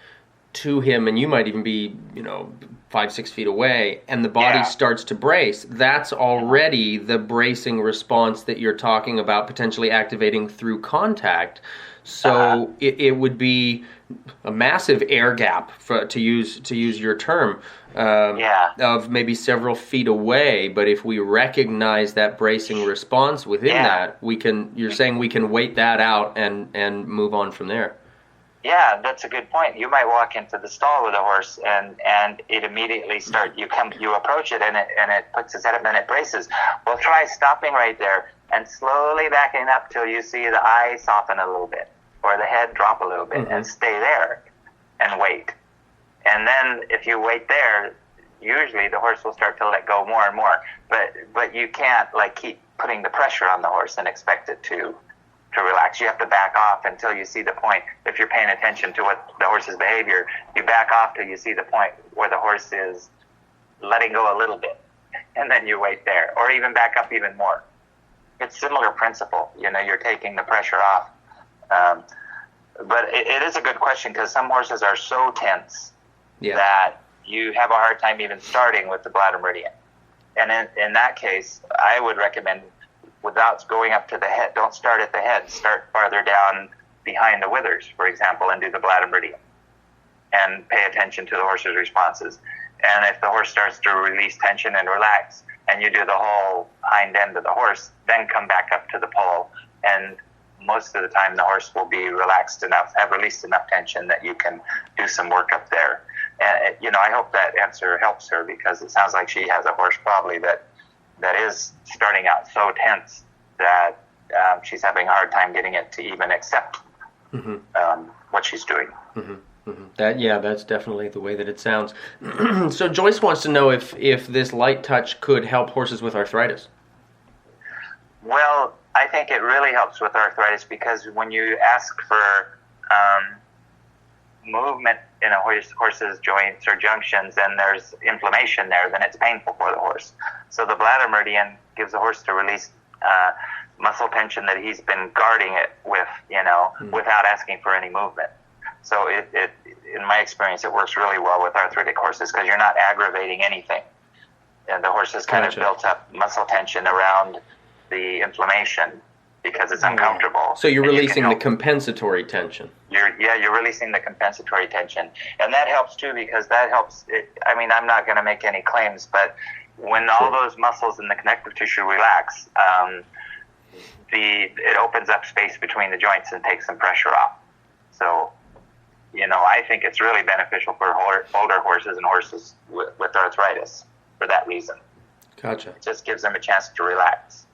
to him and you might even be, 5-6 feet away, and the body starts to brace. That's already the bracing response that you're talking about potentially activating through contact. So it would be a massive air gap, to use your term, of maybe several feet away. But if we recognize that bracing response within that, you're saying we can wait that out and move on from there. Yeah, that's a good point. You might walk into the stall with a horse and it immediately you approach it and it puts its head up and it braces. Well, try stopping right there and slowly backing up till you see the eye soften a little bit or the head drop a little bit, and stay there and wait. And then if you wait there, usually the horse will start to let go more and more. But you can't like keep putting the pressure on the horse and expect it to relax. You have to back off until you see the point. If you're paying attention to what the horse's behavior, you back off till you see the point where the horse is letting go a little bit, and then you wait there, or even back up even more. It's similar principle. You're taking the pressure off. But it is a good question, because some horses are so tense that you have a hard time even starting with the bladder meridian. And in that case, I would recommend, without going up to the head, don't start at the head. Start farther down behind the withers, for example, and do the bladder meridian. And pay attention to the horse's responses. And if the horse starts to release tension and relax, and you do the whole hind end of the horse, then come back up to the pole. And most of the time, the horse will be relaxed enough, have released enough tension that you can do some work up there. And, I hope that answer helps her, because it sounds like she has a horse probably that is starting out so tense that she's having a hard time getting it to even accept what she's doing. That's definitely the way that it sounds. So Joyce wants to know if this light touch could help horses with arthritis. Well, I think it really helps with arthritis, because when you ask for movement in a horse's joints or junctions, and there's inflammation there, then it's painful for the horse. So the bladder meridian gives the horse to release muscle tension that he's been guarding it with, without asking for any movement. So it in my experience, it works really well with arthritic horses, because you're not aggravating anything. And the horse has kind of built up muscle tension around the inflammation because it's uncomfortable. So you're releasing the compensatory tension. You're releasing the compensatory tension. And that helps too, because that helps. I'm not going to make any claims, but when all those muscles in the connective tissue relax, it opens up space between the joints and takes some pressure off. So, I think it's really beneficial for older horses and horses with arthritis for that reason. Gotcha. It just gives them a chance to relax.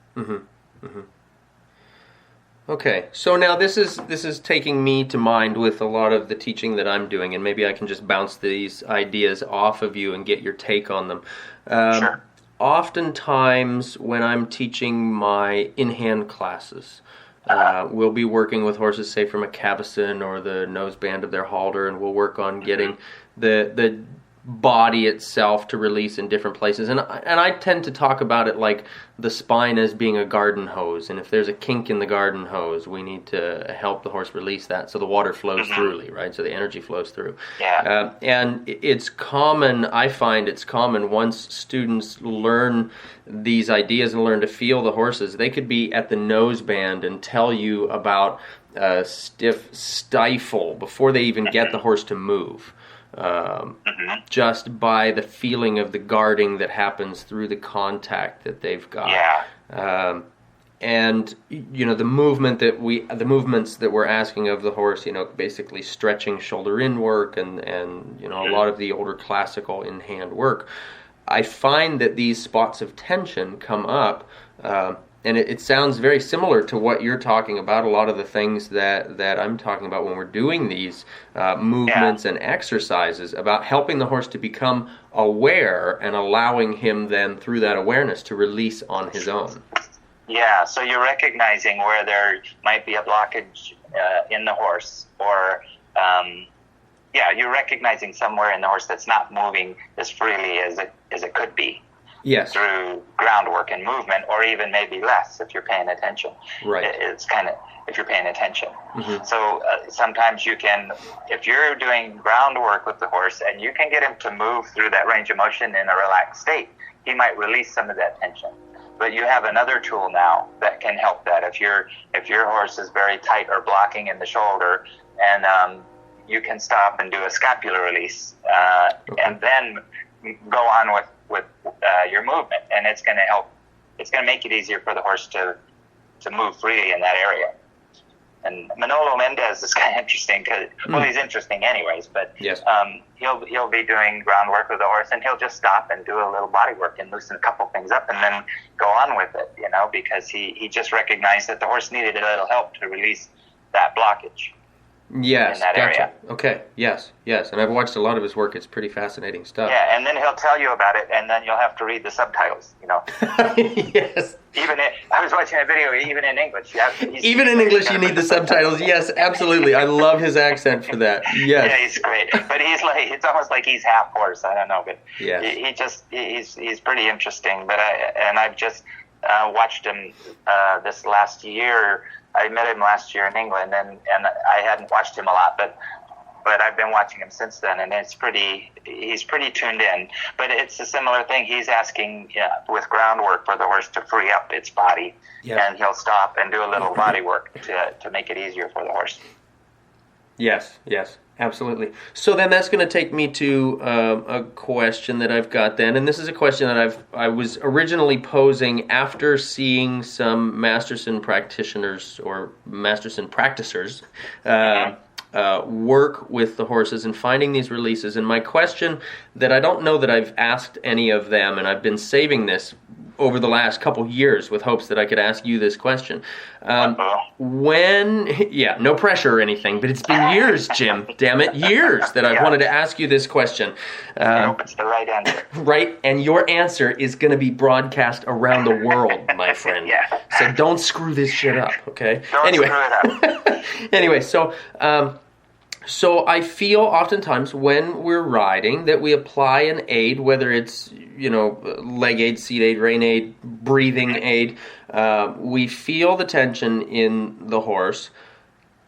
Okay, so now this is taking me to mind with a lot of the teaching that I'm doing, and maybe I can just bounce these ideas off of you and get your take on them. Sure. Oftentimes, when I'm teaching my in-hand classes, we'll be working with horses, say from a cavesson or the noseband of their halter, and we'll work on getting the body itself to release in different places. And I tend to talk about it like the spine as being a garden hose, and if there's a kink in the garden hose, we need to help the horse release that so the water flows through, right? So the energy flows through. Yeah. And it's common, I find it's common, once students learn these ideas and learn to feel the horses, they could be at the noseband and tell you about stiff stifle before they even get the horse to move. Just by the feeling of the guarding that happens through the contact that they've got. Yeah. And the movements that we're asking of the horse, basically stretching shoulder in work and a lot of the older classical in hand work. I find that these spots of tension come up, and it sounds very similar to what you're talking about, a lot of the things that I'm talking about when we're doing these movements and exercises, about helping the horse to become aware and allowing him then, through that awareness, to release on his own. Yeah, so you're recognizing where there might be a blockage in the horse, or you're recognizing somewhere in the horse that's not moving as freely as it could be. Yes. Through groundwork and movement, or even maybe less if you're paying attention. Right. It's kind of, if you're paying attention. So sometimes you can, if you're doing groundwork with the horse and you can get him to move through that range of motion in a relaxed state, he might release some of that tension. But you have another tool now that can help that. If your horse is very tight or blocking in the shoulder, and you can stop and do a scapular release, and then go on with your movement, and it's going to help. It's going to make it easier for the horse to move freely in that area. And Manolo Mendez is kind of interesting because, he's interesting anyways. But yes. He'll be doing groundwork with the horse, and he'll just stop and do a little body work and loosen a couple things up, and then go on with it. Because he just recognized that the horse needed a little help to release that blockage. Yes, in that gotcha. area. Okay, yes. And I've watched a lot of his work. It's pretty fascinating stuff. Yeah, and then he'll tell you about it, and then you'll have to read the subtitles, Yes. I was watching a video, even in English. Even in English, you need the subtitles. Yes, absolutely. I love his accent for that. Yes. Yeah, he's great. But it's almost like he's half horse. I don't know, but yes. he's pretty interesting. But I've just watched him this last year. I met him last year in England, and I hadn't watched him a lot, but I've been watching him since then, and he's pretty tuned in. But it's a similar thing. He's asking with groundwork for the horse to free up its body, and he'll stop and do a little body work to make it easier for the horse. Yes, absolutely. So then that's going to take me to a question that I've got then, and this is a question that I was originally posing after seeing some Masterson practitioners or Masterson practicers work with the horses and finding these releases. And my question that I don't know that I've asked any of them, and I've been saving this over the last couple years with hopes that I could ask you this question. No pressure or anything, but it's been years, Jim, damn it, years that I've wanted to ask you this question. I hope it's the right answer. Right, and your answer is going to be broadcast around the world, my friend. So don't screw this shit up, okay? Don't screw it up. Anyway, so I feel oftentimes when we're riding that we apply an aid, whether it's, leg aid, seat aid, rein aid, breathing aid. We feel the tension in the horse.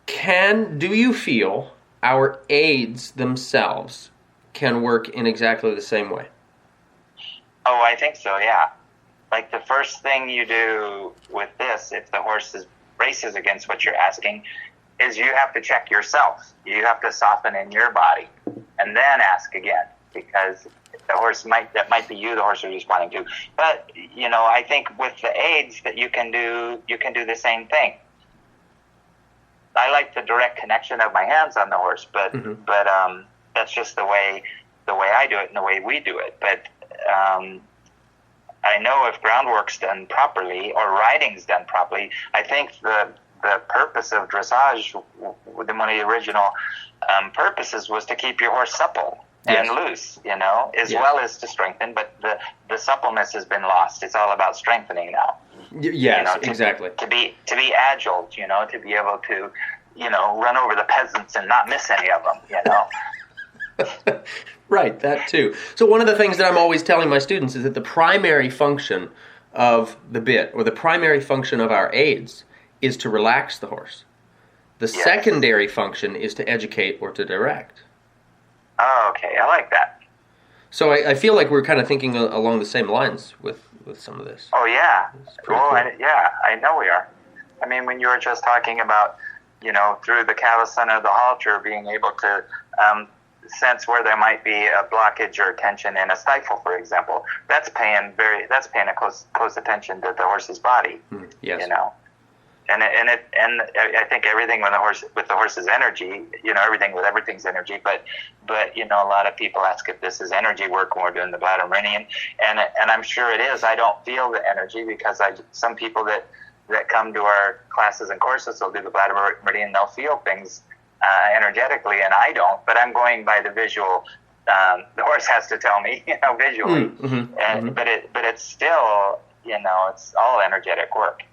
Do you feel our aids themselves can work in exactly the same way? Oh, I think so, yeah. Like the first thing you do with this, if the horse races against what you're asking, is you have to check yourself. You have to soften in your body and then ask again, because the horse might be you the horse is responding to. But I think with the aids that you can do the same thing. I like the direct connection of my hands on the horse, but that's just the way I do it and the way we do it. But I know if groundwork's done properly or riding's done properly, I think the purpose of dressage, one of the original purposes, was to keep your horse supple and loose, as well as to strengthen. But the suppleness has been lost. It's all about strengthening now. Yes, exactly. To be agile, to be able to, run over the peasants and not miss any of them, Right, that too. So one of the things that I'm always telling my students is that the primary function of the bit, or the primary function of our aids, is to relax the horse. The secondary function is to educate or to direct. Oh, okay. I like that. So I feel like we're kind of thinking along the same lines with some of this. Oh, yeah. Cool. I know we are. I mean, when you were just talking about, through the cavesson or the halter, being able to sense where there might be a blockage or tension in a stifle, for example, that's paying a close attention to the horse's body. Yes. And I think everything with the horse's energy, everything with everything's energy, but a lot of people ask if this is energy work when we're doing the bladder meridian, and I'm sure it is. I don't feel the energy because some people that come to our classes and courses will do the bladder meridian, they'll feel things energetically, and I don't, but I'm going by the visual. The horse has to tell me, visually, but it's still, it's all energetic work,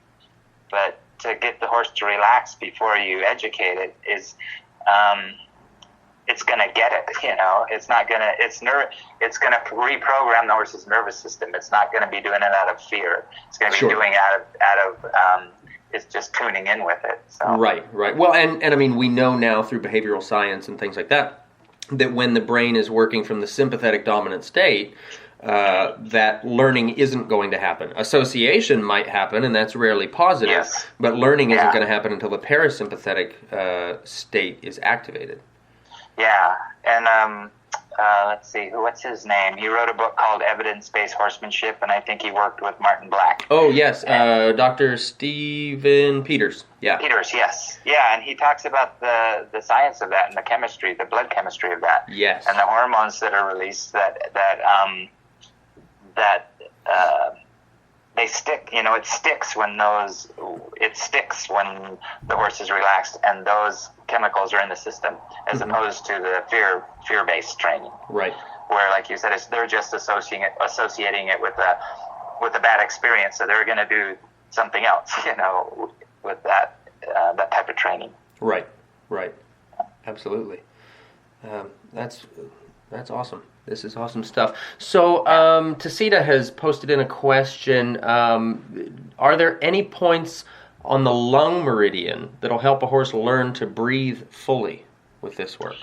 but to get the horse to relax before you educate it is, it's going to get it, it's not going to, it's going to reprogram the horse's nervous system. It's not going to be doing it out of fear. It's going to be doing out of it's just tuning in with it. So. Right. Well, and I mean, we know now through behavioral science and things like that when the brain is working from the sympathetic dominant state, that learning isn't going to happen. Association might happen, and that's rarely positive, but learning isn't going to happen until the parasympathetic state is activated. Yeah, and let's see, what's his name? He wrote a book called Evidence-Based Horsemanship, and I think he worked with Martin Black. Oh, yes, Dr. Stephen Peters. Yeah. Peters, yes. Yeah, and he talks about the science of that and the chemistry, the blood chemistry of that. Yes. And the hormones that are released that they stick. It sticks when the horse is relaxed, and those chemicals are in the system, as opposed to the fear-based training. Right. Where, like you said, they're just associating it with a bad experience, so they're going to do something else, with that type of training. Right. Absolutely. That's awesome. This is awesome stuff. So, Tacita has posted in a question, are there any points on the lung meridian that'll help a horse learn to breathe fully with this work?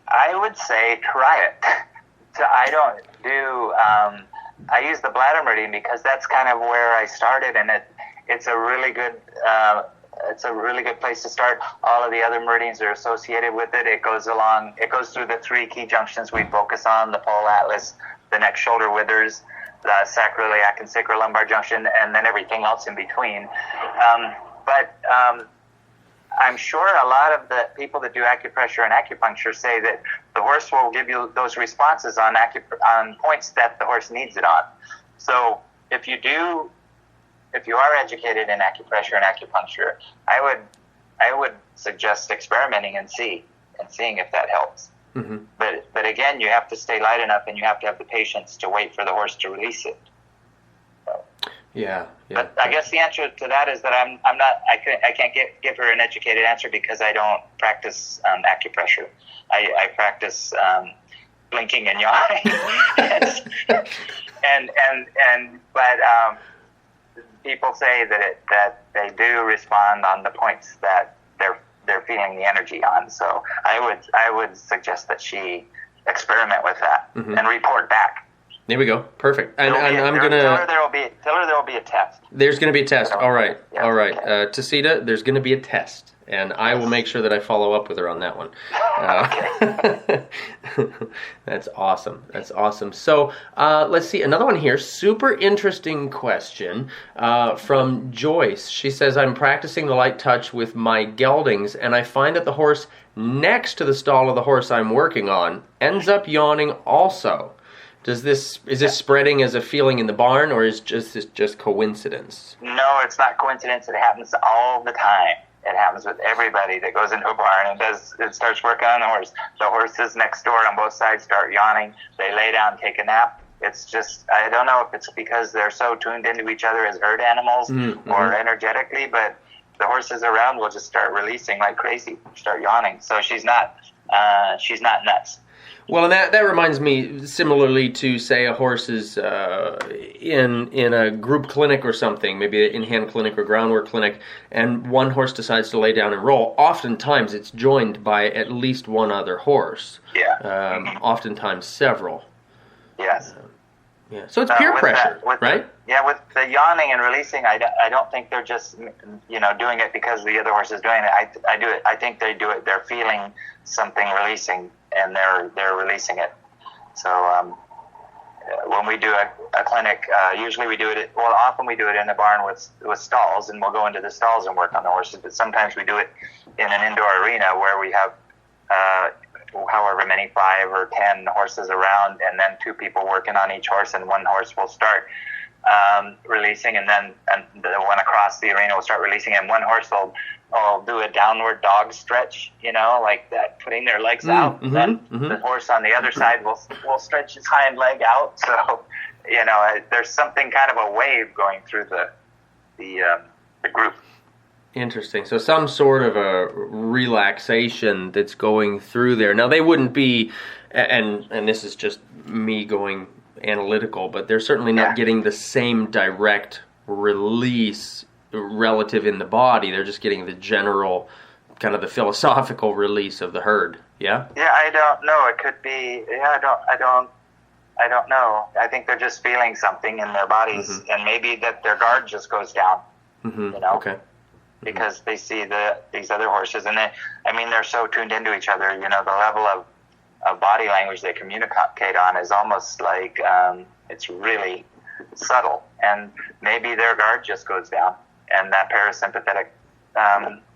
I would say try it. So I don't do, I use the bladder meridian because that's kind of where I started, and it's a really good place to start. All of the other meridians are associated with it. It goes through the 3 key junctions we focus on: the pole atlas, the neck shoulder withers, the sacroiliac and sacrolumbar junction, and then everything else in between. But I'm sure a lot of the people that do acupressure and acupuncture say that the horse will give you those responses on points that the horse needs it on. So if you are educated in acupressure and acupuncture, I would suggest experimenting and seeing if that helps. Mm-hmm. But again, you have to stay light enough, and you have to have the patience to wait for the horse to release it. So. Yeah. But I guess the answer to that is that I can't give her an educated answer because I don't practice acupressure. I practice blinking and yawning, but people say that they do respond on the points that they're feeling the energy on. So I would suggest that she experiment with that and report back. There we go. Perfect. And I'm gonna tell her there will be a test. There's gonna be a test. All right. Yes, all right. Okay. Tacita, there's gonna be a test, and I will make sure that I follow up with her on that one. That's awesome. So let's see another one here. Super interesting question from Joyce. She says, I'm practicing the light touch with my geldings, and I find that the horse next to the stall of the horse I'm working on ends up yawning also. Is this spreading as a feeling in the barn, or is this just coincidence? No, it's not coincidence. It happens all the time. It happens with everybody that goes into a barn and starts working on the horse. The horses next door on both sides start yawning. They lay down, take a nap. It's just, I don't know if it's because they're so tuned into each other as herd animals or energetically, but the horses around will just start releasing like crazy, start yawning. So she's not nuts. Well, and that reminds me similarly to, say, a horse is in a group clinic or something, maybe an in-hand clinic or groundwork clinic, and one horse decides to lay down and roll. Oftentimes it's joined by at least one other horse. Yeah. Oftentimes several. Yes. Yeah. So it's peer pressure, right? With the yawning and releasing, I don't think they're just doing it because the other horse is doing it. I think they do it. They're feeling something releasing, and they're releasing it. So when we do a clinic, usually we do it. Often we do it in the barn with stalls, and we'll go into the stalls and work on the horses. But sometimes we do it in an indoor arena where we have however many 5 or 10 horses around, and then 2 people working on each horse, and one horse will start releasing, and then the one across the arena will start releasing, and one horse will do a downward dog stretch, like that, putting their legs out. Then the horse on the other side will stretch his hind leg out. So, there's something kind of a wave going through the group. Interesting. So some sort of a relaxation that's going through there. Now they wouldn't be, and this is just me going analytical, but they're certainly not getting the same direct release relative in the body. They're just getting the general, kind of the philosophical release of the herd. Yeah? Yeah, I don't know. It could be, I don't know. I think they're just feeling something in their bodies, and maybe that their guard just goes down, Okay. Because they see these other horses, and they're so tuned into each other. The level of body language they communicate on is almost like it's really subtle, and maybe their guard just goes down, and that parasympathetic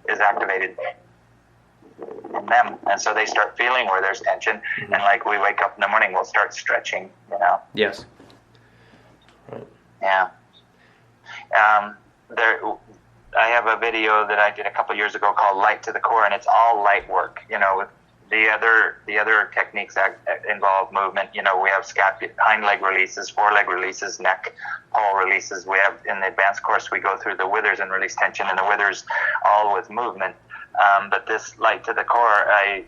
is activated in them, and so they start feeling where there's tension, and like we wake up in the morning, we'll start stretching. Yes. Yeah. I have a video that I did a couple years ago called "Light to the Core," and it's all light work. The other techniques that involve movement. We have hind leg releases, foreleg releases, neck pole releases. We have in the advanced course we go through the withers and release tension in the withers, all with movement. But this light to the core, I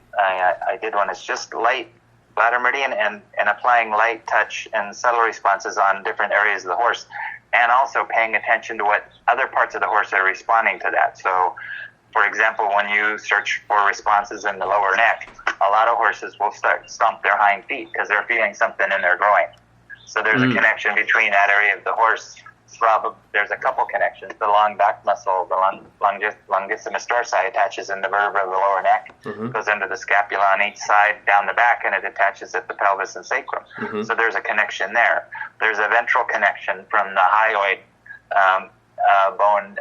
did one. It's just light bladder meridian and applying light touch and subtle responses on different areas of the horse, and also paying attention to what other parts of the horse are responding to that. So, for example, when you search for responses in the lower neck, a lot of horses will start stomp their hind feet because they're feeling something in their groin. So there's a connection between that area of the horse. There's a couple connections. The long back muscle, the longissimus dorsi, attaches in the vertebra of the lower neck, goes into the scapula on each side, down the back, and it attaches at the pelvis and sacrum. So there's a connection there. There's a ventral connection from the hyoid bone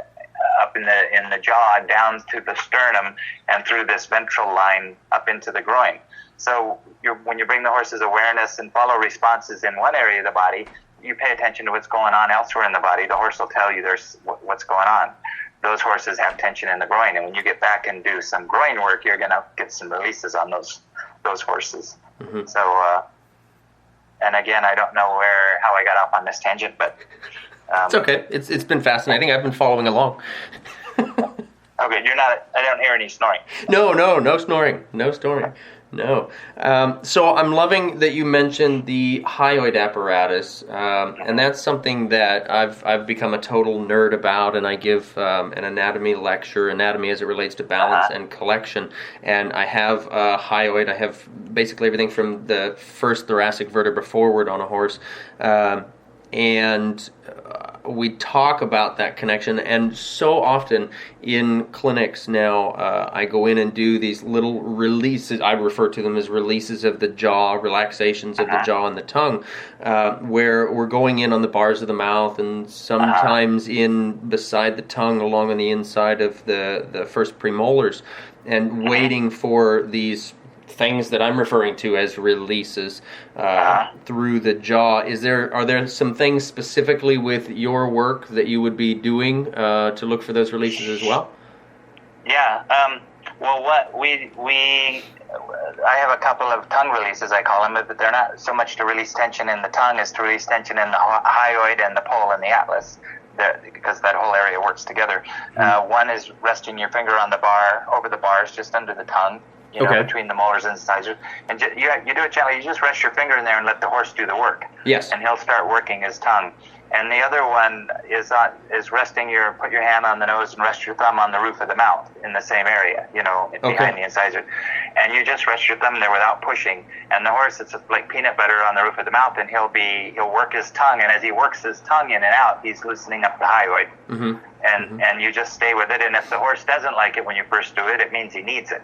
up in the jaw down to the sternum and through this ventral line up into the groin. So when you bring the horse's awareness and follow responses in one area of the body, you pay attention to what's going on elsewhere in the body. The horse will tell you there's what's going on. Those horses have tension in the groin, and when you get back and do some groin work, you're going to get some releases on those horses. So, and again, I don't know how I got off on this tangent, but it's okay. It's been fascinating. I've been following along. Okay, you're not. I don't hear any snoring. No snoring. No snoring. No. So I'm loving that you mentioned the hyoid apparatus, and that's something that I've become a total nerd about, and I give an anatomy lecture, anatomy as it relates to balance and collection, and I have a hyoid. I have basically everything from the first thoracic vertebra forward on a horse, and we talk about that connection, and so often in clinics now I go in and do these little releases. I refer to them as releases of the jaw, relaxations of the jaw and the tongue, where we're going in on the bars of the mouth and sometimes in beside the tongue along on the inside of the first premolars, and waiting for these things that I'm referring to as releases through the jaw. Are there some things specifically with your work that you would be doing to look for those releases as well? Yeah. Well, I have a couple of tongue releases, I call them, but they're not so much to release tension in the tongue as to release tension in the hyoid and the pole and the atlas. Because that whole area works together. One is resting your finger on the bar, over the bars, just under the tongue. Between the molars and incisors, and you do it gently. You just rest your finger in there and let the horse do the work. Yes. And he'll start working his tongue. And the other one is resting put your hand on the nose and rest your thumb on the roof of the mouth in the same area, behind the incisor. And you just rest your thumb there without pushing. And the horse, it's like peanut butter on the roof of the mouth, and he'll work his tongue. And as he works his tongue in and out, he's loosening up the hyoid. And you just stay with it. And if the horse doesn't like it when you first do it, it means he needs it,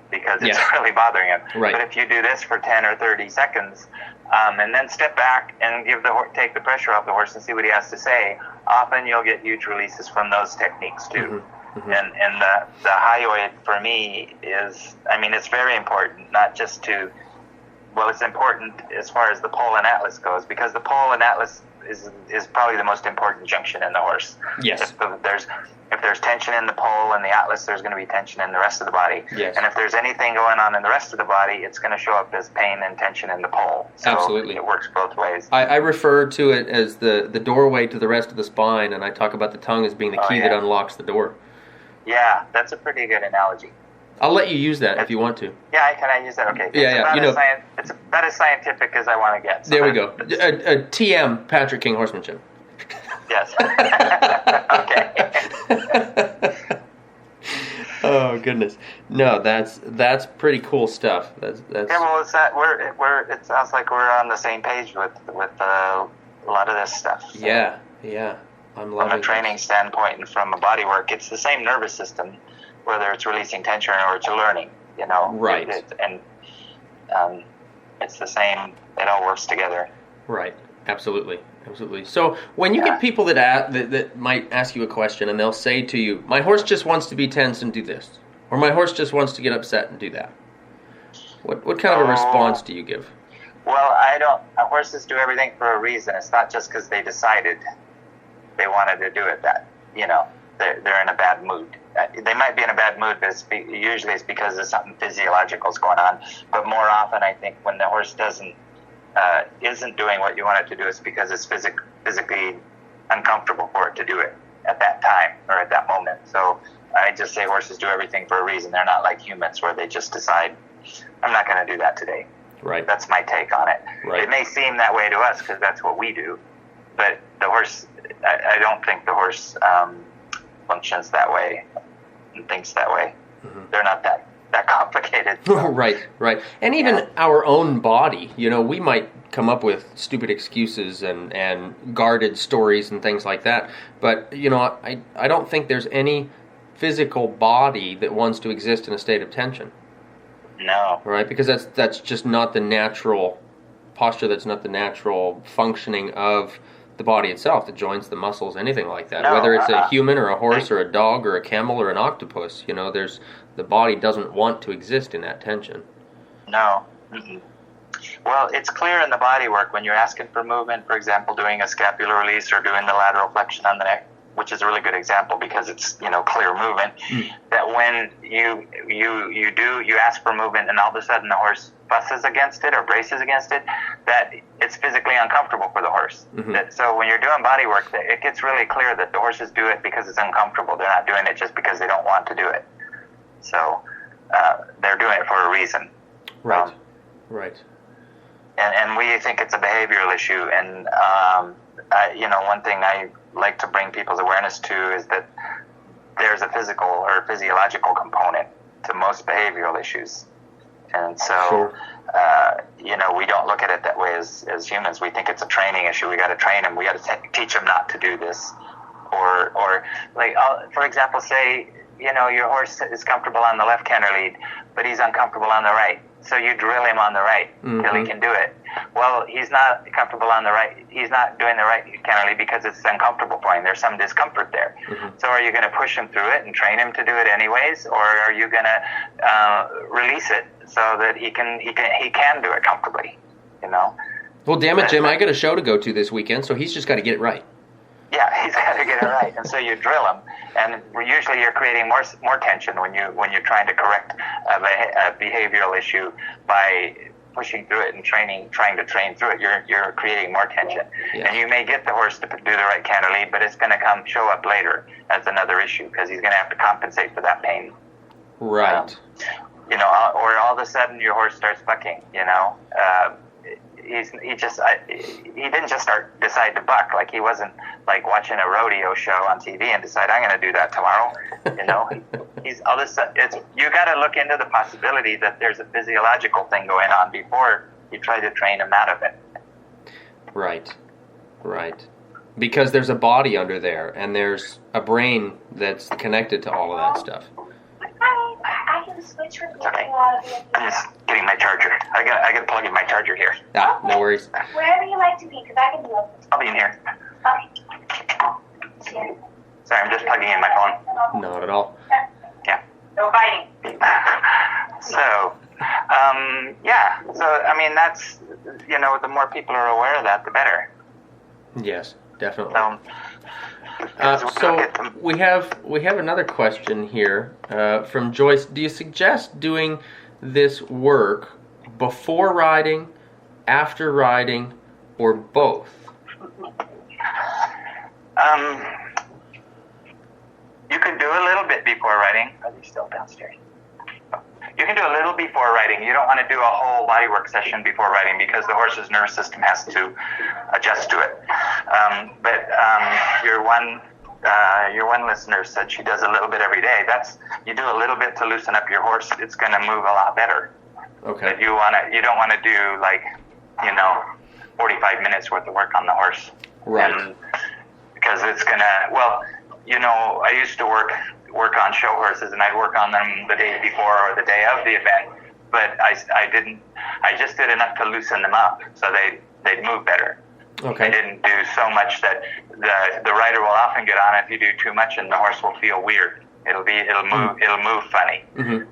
because it's really bothering him. Right. But if you do this for 10 or 30 seconds, and then step back and take the pressure off the horse and see what he has to say, often you'll get huge releases from those techniques too. And the hyoid for me is, it's very important, not just it's important as far as the pole and atlas goes, because the pole and atlas is probably the most important junction in the horse. Yes. If there's tension in the pole and the atlas, there's going to be tension in the rest of the body. Yes. And if there's anything going on in the rest of the body, it's going to show up as pain and tension in the pole. So absolutely. It works both ways. I refer to it as the doorway to the rest of the spine, and I talk about the tongue as being the key that unlocks the door. Yeah, that's a pretty good analogy. I'll let you use that if you want to. Yeah, can I use that? Okay. It's about as scientific as I want to get. So there we go. TM, Patrick King Horsemanship. Yes. Okay. Oh goodness. No, that's pretty cool stuff. That's. Yeah, well, it sounds like we're on the same page with a lot of this stuff. So. Yeah. I'm loving from a training standpoint and from a bodywork, it's the same nervous system, whether it's releasing tension or it's learning. Right. It's the same. It all works together. Right. Absolutely. So when you get people that might ask you a question and they'll say to you, "My horse just wants to be tense and do this," or "My horse just wants to get upset and do that," what kind of a response do you give? Well, horses do everything for a reason. It's not just because they decided. they wanted to do it. That they're in a bad mood. They might be in a bad mood, but usually it's because of something physiological is going on. But more often, I think when the horse isn't doing what you want it to do, it's because it's physically uncomfortable for it to do it at that time or at that moment. So I just say horses do everything for a reason. They're not like humans where they just decide, I'm not going to do that today. Right. That's my take on it. Right. It may seem that way to us because that's what we do, but the horse, I don't think the horse functions that way and thinks that way. Mm-hmm. They're not that complicated. So. Right. And even our own body, we might come up with stupid excuses and guarded stories and things like that. But, I don't think there's any physical body that wants to exist in a state of tension. No. Right? Because that's just not the natural posture, that's not the natural functioning of the body itself, the joints, the muscles, anything like that. No, whether it's a human or a horse or a dog or a camel or an octopus, the body doesn't want to exist in that tension. No. Mm-mm. Well, it's clear in the body work when you're asking for movement, for example, doing a scapular release or doing the lateral flexion on the neck, which is a really good example because it's, clear movement, that when you ask for movement and all of a sudden the horse fusses against it or braces against it, that it's physically uncomfortable for the horse. Mm-hmm. So when you're doing body work, it gets really clear that the horses do it because it's uncomfortable. They're not doing it just because they don't want to do it. So they're doing it for a reason. Right. Right. And we think it's a behavioral issue. And, one thing I like to bring people's awareness to is that there's a physical or physiological component to most behavioral issues. And so, sure. We don't look at it that way as humans. We think it's a training issue. We got to train them. We got to teach them not to do this. Or like, for example, say, your horse is comfortable on the left canter lead, but he's uncomfortable on the right. So you drill him on the right till he can do it. Well, he's not comfortable on the right. He's not doing the right canter lead because it's uncomfortable for him. There's some discomfort there. Mm-hmm. So are you going to push him through it and train him to do it anyways, or are you going to release it so that he can do it comfortably? Well, damn it, Jim! I got a show to go to this weekend, so he's just got to get it right. Yeah, he's got to get it right, and so you drill him, and usually you're creating more tension when you're trying to correct a behavioral issue by pushing through it and trying to train through it. You're creating more tension, and you may get the horse to do the right canter lead, but it's going to show up later as another issue because he's going to have to compensate for that pain. Right. Or all of a sudden your horse starts bucking. He didn't just decide to buck. Like he wasn't like watching a rodeo show on TV and decide I'm going to do that tomorrow. He's all this. You got to look into the possibility that there's a physiological thing going on before you try to train him out of it. Right. Because there's a body under there and there's a brain that's connected to all of that stuff. I can switch with okay. I'm just getting my charger. I got to plug in my charger here. No worries. Wherever you like to be, because I can do it. I'll be in here. Okay. Here. Sorry, I'm just plugging in my phone. Not at all. Yeah. No fighting. So, So, I mean, that's, the more people are aware of that, the better. Yes, definitely. So we have another question here from Joyce. Do you suggest doing this work before riding, after riding, or both? You can do a little bit before riding. Are they still downstairs? You can do a little before riding. You don't want to do a whole bodywork session before riding because the horse's nervous system has to adjust to it. But your one listener said she does a little bit every day. You do a little bit to loosen up your horse. It's going to move a lot better. Okay. But you don't want to do 45 minutes worth of work on the horse. Right. Because it's going to, I used to work on show horses, and I'd work on them the day before or the day of the event, but I just did enough to loosen them up so they'd move better. Okay. I didn't do so much that the rider will often get on if you do too much, and the horse will feel weird. It'll move funny,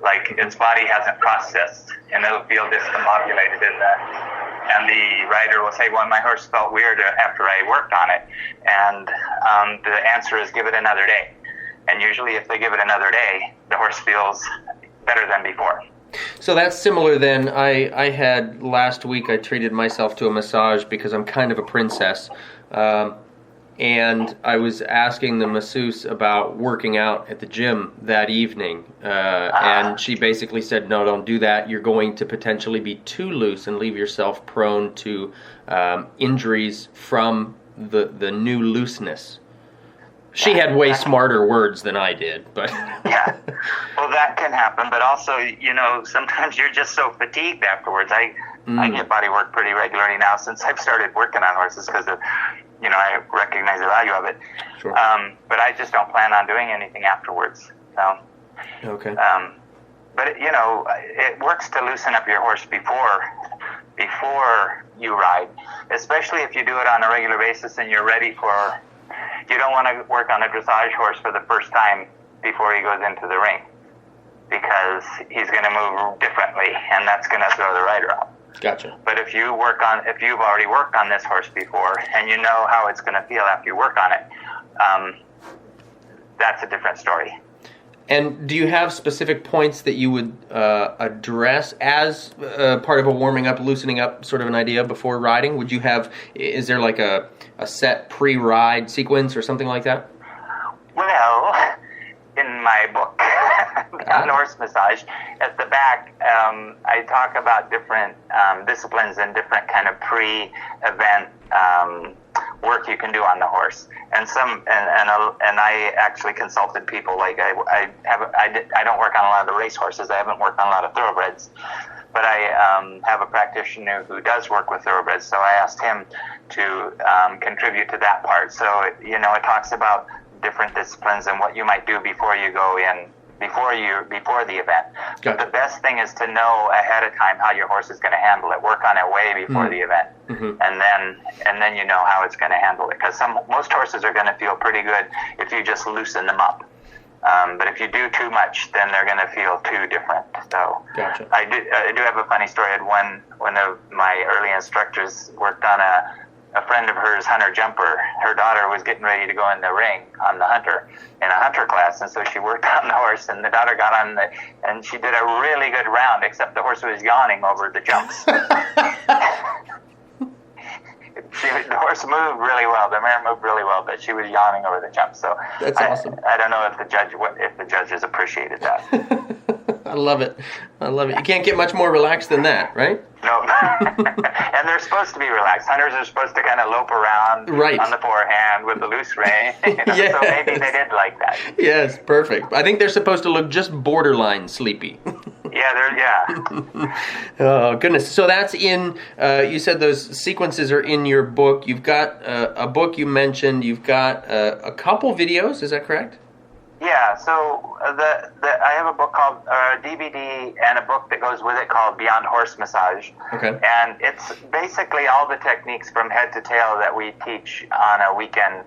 like its body hasn't processed, and it'll feel discombobulated and the rider will say, well, my horse felt weird after I worked on it. And the answer is give it another day. And usually if they give it another day, the horse feels better than before. So that's similar then. I had last week, I treated myself to a massage because I'm kind of a princess. And I was asking the masseuse about working out at the gym that evening. And she basically said, no, don't do that. You're going to potentially be too loose and leave yourself prone to injuries from the new looseness. She had way smarter words than I did, but... Yeah, well, that can happen, but also, sometimes you're just so fatigued afterwards. I get body work pretty regularly now since I've started working on horses because of, I recognize the value of it. Sure. But I just don't plan on doing anything afterwards. So. Okay. But it works to loosen up your horse before you ride, especially if you do it on a regular basis and you're ready for. You don't want to work on a dressage horse for the first time before he goes into the ring, because he's going to move differently, and that's going to throw the rider off. Gotcha. But if you've already worked on this horse before, and you know how it's going to feel after you work on it, that's a different story. And do you have specific points that you would address as part of a warming up, loosening up sort of an idea before riding? Is there like a set pre-ride sequence or something like that? Well, in my book on horse massage, at the back, I talk about different disciplines and different kind of pre-event work you can do on the horse, and I actually consulted people. Like I don't work on a lot of the race horses. I haven't worked on a lot of thoroughbreds, but I have a practitioner who does work with thoroughbreds. So I asked him to contribute to that part. So it talks about different disciplines and what you might do before you go in. Before the event. Gotcha. The best thing is to know ahead of time how your horse is going to handle it. Work on it way before the event, and then you know how it's going to handle it. Because most horses are going to feel pretty good if you just loosen them up. But if you do too much, then they're going to feel too different. So gotcha. I do have a funny story. I had one of my early instructors worked on a friend of hers, Hunter Jumper. Her daughter was getting ready to go in the ring on the hunter, in a hunter class, and so she worked on the horse, and the daughter got on and she did a really good round, except the horse was yawning over the jumps. The horse moved really well. The mare moved really well, but she was yawning over the jumps. So that's awesome. I don't know if the judges appreciated that. I love it. You can't get much more relaxed than that, right? No. And they're supposed to be relaxed. Hunters are supposed to kind of lope around on the forehand with the loose rein. Yes. So maybe they did like that. Yes, perfect. I think they're supposed to look just borderline sleepy. Yeah. Oh, goodness. So that's in, you said those sequences are in your book. You've got a book you mentioned. You've got a couple videos. Is that correct? Yeah, so I have a book called DVD and a book that goes with it called Beyond Horse Massage. Okay. And it's basically all the techniques from head to tail that we teach on a weekend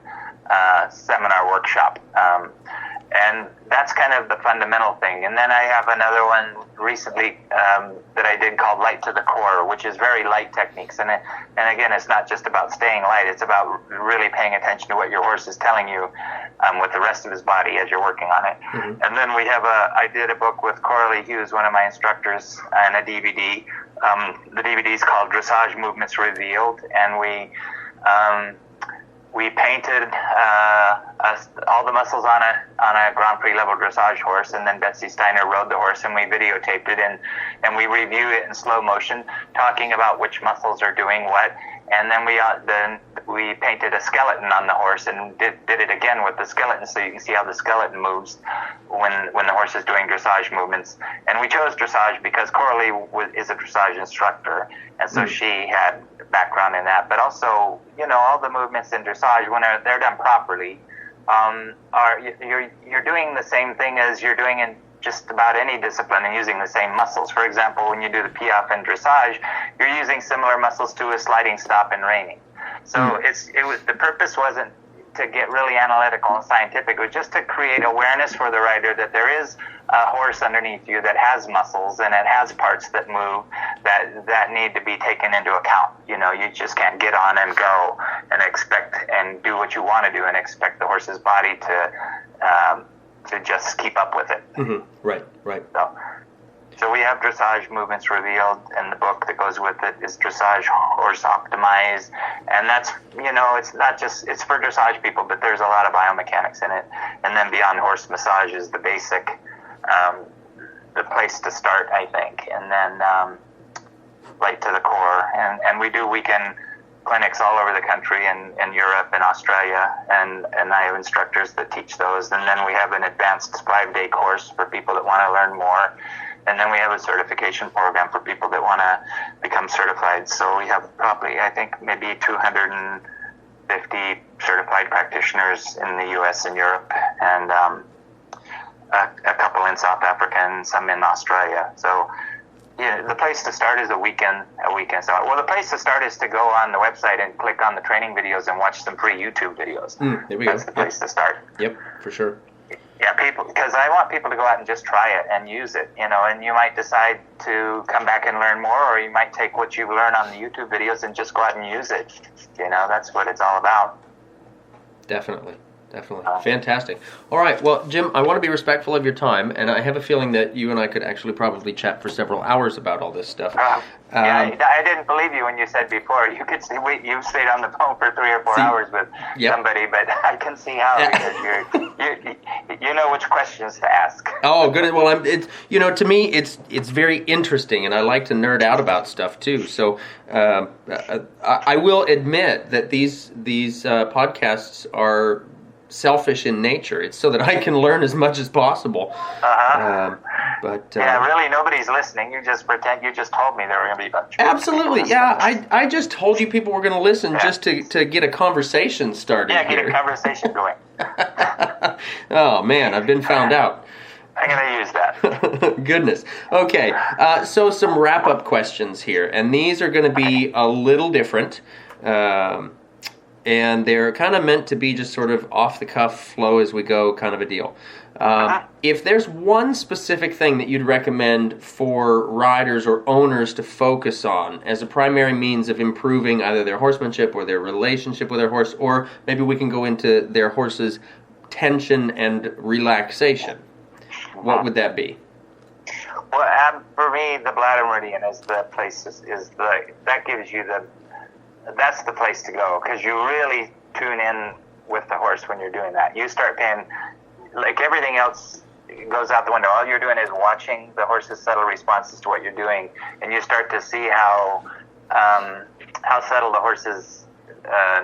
seminar workshop. And that's kind of the fundamental thing. And then I have another one recently that I did called Light to the Core, which is very light techniques. And again, it's not just about staying light. It's about really paying attention to what your horse is telling you with the rest of his body as you're working on it. Mm-hmm. And then I did a book with Coralie Hughes, one of my instructors, and a DVD. The DVD is called Dressage Movements Revealed, and we painted all the muscles on a Grand Prix level dressage horse, and then Betsy Steiner rode the horse, and we videotaped it, and we review it in slow motion, talking about which muscles are doing what, and then we painted a skeleton on the horse and did it again with the skeleton, so you can see how the skeleton moves when the horse is doing dressage movements. And we chose dressage because Coralie is a dressage instructor, and so she had background in that. But also, all the movements in dressage, when they're done properly, you're doing the same thing as you're doing in just about any discipline and using the same muscles. For example, when you do the piaffe and dressage, you're using similar muscles to a sliding stop and reining. So the purpose wasn't to get really analytical and scientific. It was just to create awareness for the rider that there is a horse underneath you that has muscles and it has parts that move that need to be taken into account. You know, you just can't get on and go and expect and do what you want to do and expect the horse's body to just keep up with it. Mm-hmm. Right. So we have dressage movements revealed, and the book that goes with it is Dressage Horse Optimized. And that's, you know, it's not just, it's for dressage people, but there's a lot of biomechanics in it. And then Beyond Horse Massage is the basic, the place to start, I think. And then right to the core. And we do weekend clinics all over the country in Europe and Australia, and I have instructors that teach those. And then we have an advanced 5-day course for people that want to learn more. And then we have a certification program for people that want to become certified. So we have probably, I think, maybe 250 certified practitioners in the U.S. and Europe, and a couple in South Africa and some in Australia. So yeah, the place to start is a weekend. So, well, the place to start is to go on the website and click on the training videos and watch some free YouTube videos. There we go. That's the place to start. Yep, for sure. Yeah, because I want people to go out and just try it and use it, you know, and you might decide to come back and learn more, or you might take what you learn on the YouTube videos and just go out and use it. You know, that's what it's all about. Definitely. Fantastic. All right. Well, Jim, I want to be respectful of your time, and I have a feeling that you and I could actually probably chat for several hours about all this stuff. Yeah, I didn't believe you when you said before you could see. You stayed on the phone for 3 or 4 hours with somebody, but I can see how because you know which questions to ask. Oh, good. Well, it's, you know, to me, it's very interesting, and I like to nerd out about stuff too. So I will admit that these podcasts are selfish in nature. It's so that I can learn as much as possible. But really, nobody's listening. You just pretend. You just told me there were going to be a bunch. Absolutely, yeah. I just told you people were going to listen just to get a conversation started. Yeah, get a conversation going. Oh man, I've been found out. I'm going to use that. Goodness. Okay, so some wrap-up questions here, and these are going to be a little different. And they're kind of meant to be just sort of off-the-cuff, flow as we go kind of a deal. If there's one specific thing that you'd recommend for riders or owners to focus on as a primary means of improving either their horsemanship or their relationship with their horse, or maybe we can go into their horse's tension and relaxation, what would that be? Well, for me, the bladder meridian is the place. That gives you that's the place to go, because you really tune in with the horse when you're doing that. You start paying, like everything else goes out the window. All you're doing is watching the horse's subtle responses to what you're doing, and you start to see how subtle the horse's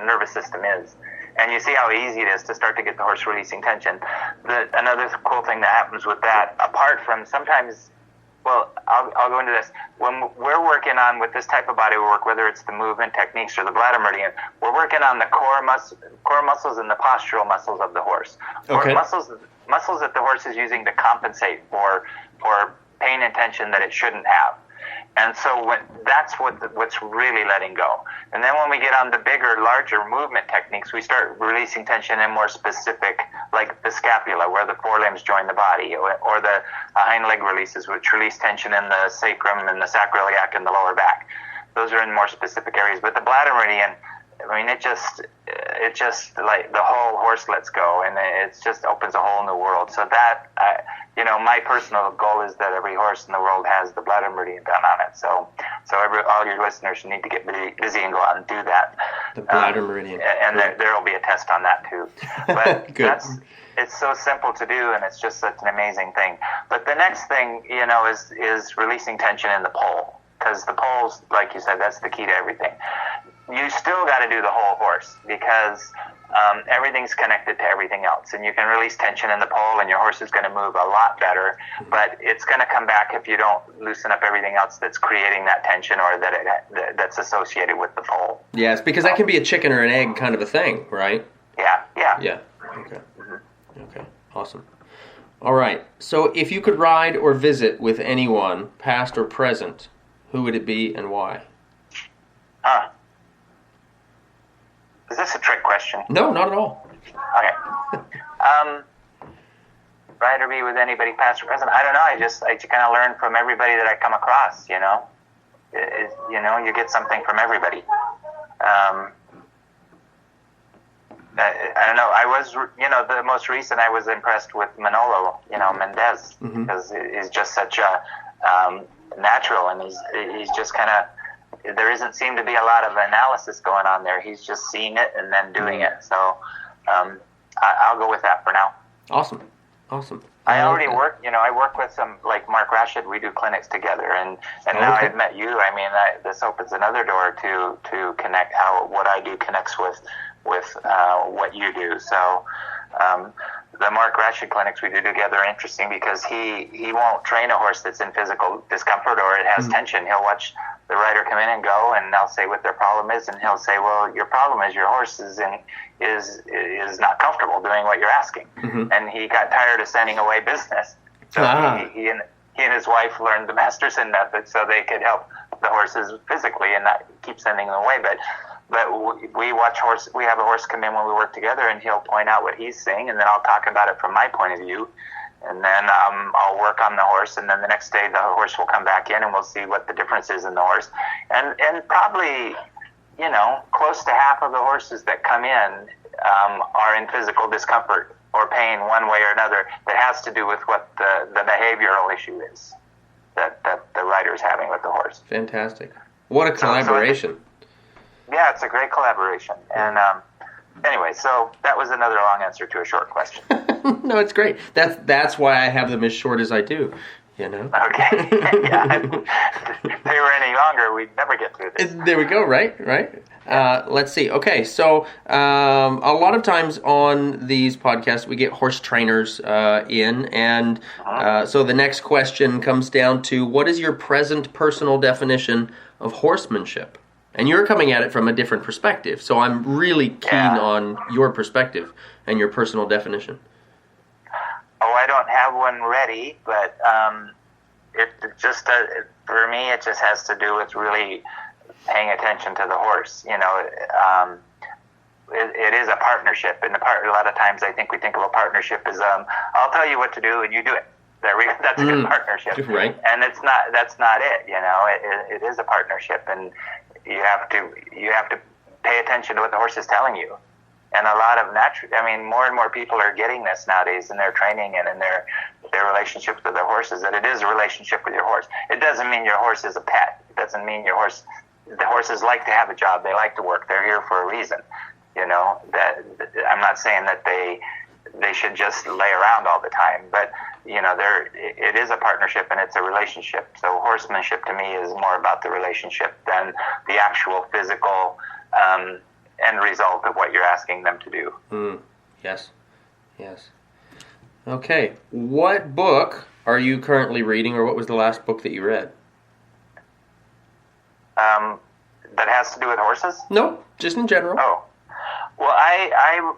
nervous system is. And you see how easy it is to start to get the horse releasing tension. Another cool thing that happens with that, apart from sometimes, well, I'll go into this. When we're working on with this type of body work, whether it's the movement techniques or the bladder meridian, we're working on the core muscles and the postural muscles of the horse. Okay. Or muscles that the horse is using to compensate for pain and tension that it shouldn't have. And so that's what's really letting go. And then when we get on the bigger, larger movement techniques, we start releasing tension in more specific, like the scapula, where the forelimbs join the body, or the hind leg releases, which release tension in the sacrum and the sacroiliac and the lower back. Those are in more specific areas. But the bladder meridian, I mean, it just like the whole horse lets go, and it just opens a whole new world. So that, my personal goal is that every horse in the world has the bladder meridian done on it. So all your listeners need to get busy and go out and do that. The bladder meridian. And there will be a test on that too. But Good. It's so simple to do, and it's just such an amazing thing. But the next thing, is releasing tension in the pole, because the poles, like you said, that's the key to everything. You still got to do the whole horse, because everything's connected to everything else, and you can release tension in the pole and your horse is going to move a lot better, but it's going to come back if you don't loosen up everything else that's creating that tension or that's associated with the pole. Yes, because that can be a chicken or an egg kind of a thing, right? Yeah. Okay. Okay, awesome. All right, so if you could ride or visit with anyone, past or present, who would it be and why? Is this a trick question? No, not at all. Okay. Rider be with anybody past or present? I don't know. I just kind of learn from everybody that I come across, you know. You get something from everybody. I don't know. I was, the most recent, I was impressed with Manolo, Mendez, because he's just such a natural, and he's just kind of, there doesn't seem to be a lot of analysis going on there. He's just seeing it and then doing it. So I'll go with that for now. Awesome. I already work, I work with some, like Mark Rashid, we do clinics together, and now I've met you. I mean, this opens another door to connect how what I do connects with what you do. So the Mark Rashid clinics we do together are interesting because he won't train a horse that's in physical discomfort or it has tension. He'll watch the rider come in and go, and they'll say what their problem is, and he'll say, well, your problem is your horse is not comfortable doing what you're asking. And he got tired of sending away business. So he and his wife learned the Masterson Method so they could help the horses physically and not keep sending them away. But we watch horse. We have a horse come in when we work together, and he'll point out what he's seeing, and then I'll talk about it from my point of view, and then I'll work on the horse, and then the next day the horse will come back in, and we'll see what the difference is in the horse, and probably close to half of the horses that come in are in physical discomfort or pain one way or another that has to do with what the behavioral issue is that the rider is having with the horse. Fantastic! What a collaboration. Yeah, it's a great collaboration. And anyway, so that was another long answer to a short question. No, it's great. That's why I have them as short as I do, Okay. Yeah. If they were any longer, we'd never get through this. There we go, right? Let's see. Okay, so a lot of times on these podcasts, we get horse trainers in, and so the next question comes down to, what is your present personal definition of horsemanship? And you're coming at it from a different perspective, so I'm really keen on your perspective and your personal definition. Oh, I don't have one ready, but it just for me, it just has to do with really paying attention to the horse. It is a partnership, and a lot of times I think we think of a partnership as I'll tell you what to do and you do it. That's a good partnership, right? And that's not it. It is a partnership, and you have to pay attention to what the horse is telling you. And a lot of more and more people are getting this nowadays in their training and in their relationships with their horses, that it is a relationship with your horse. It doesn't mean your horse is a pet. It doesn't mean the horses like to have a job. They like to work. They're here for a reason. That I'm not saying that they should just lay around all the time, but it is a partnership and it's a relationship. So horsemanship to me is more about the relationship than the actual physical end result of what you're asking them to do. Yes. Okay, what book are you currently reading, or what was the last book that you read? That has to do with horses? No, just in general. Oh, well, I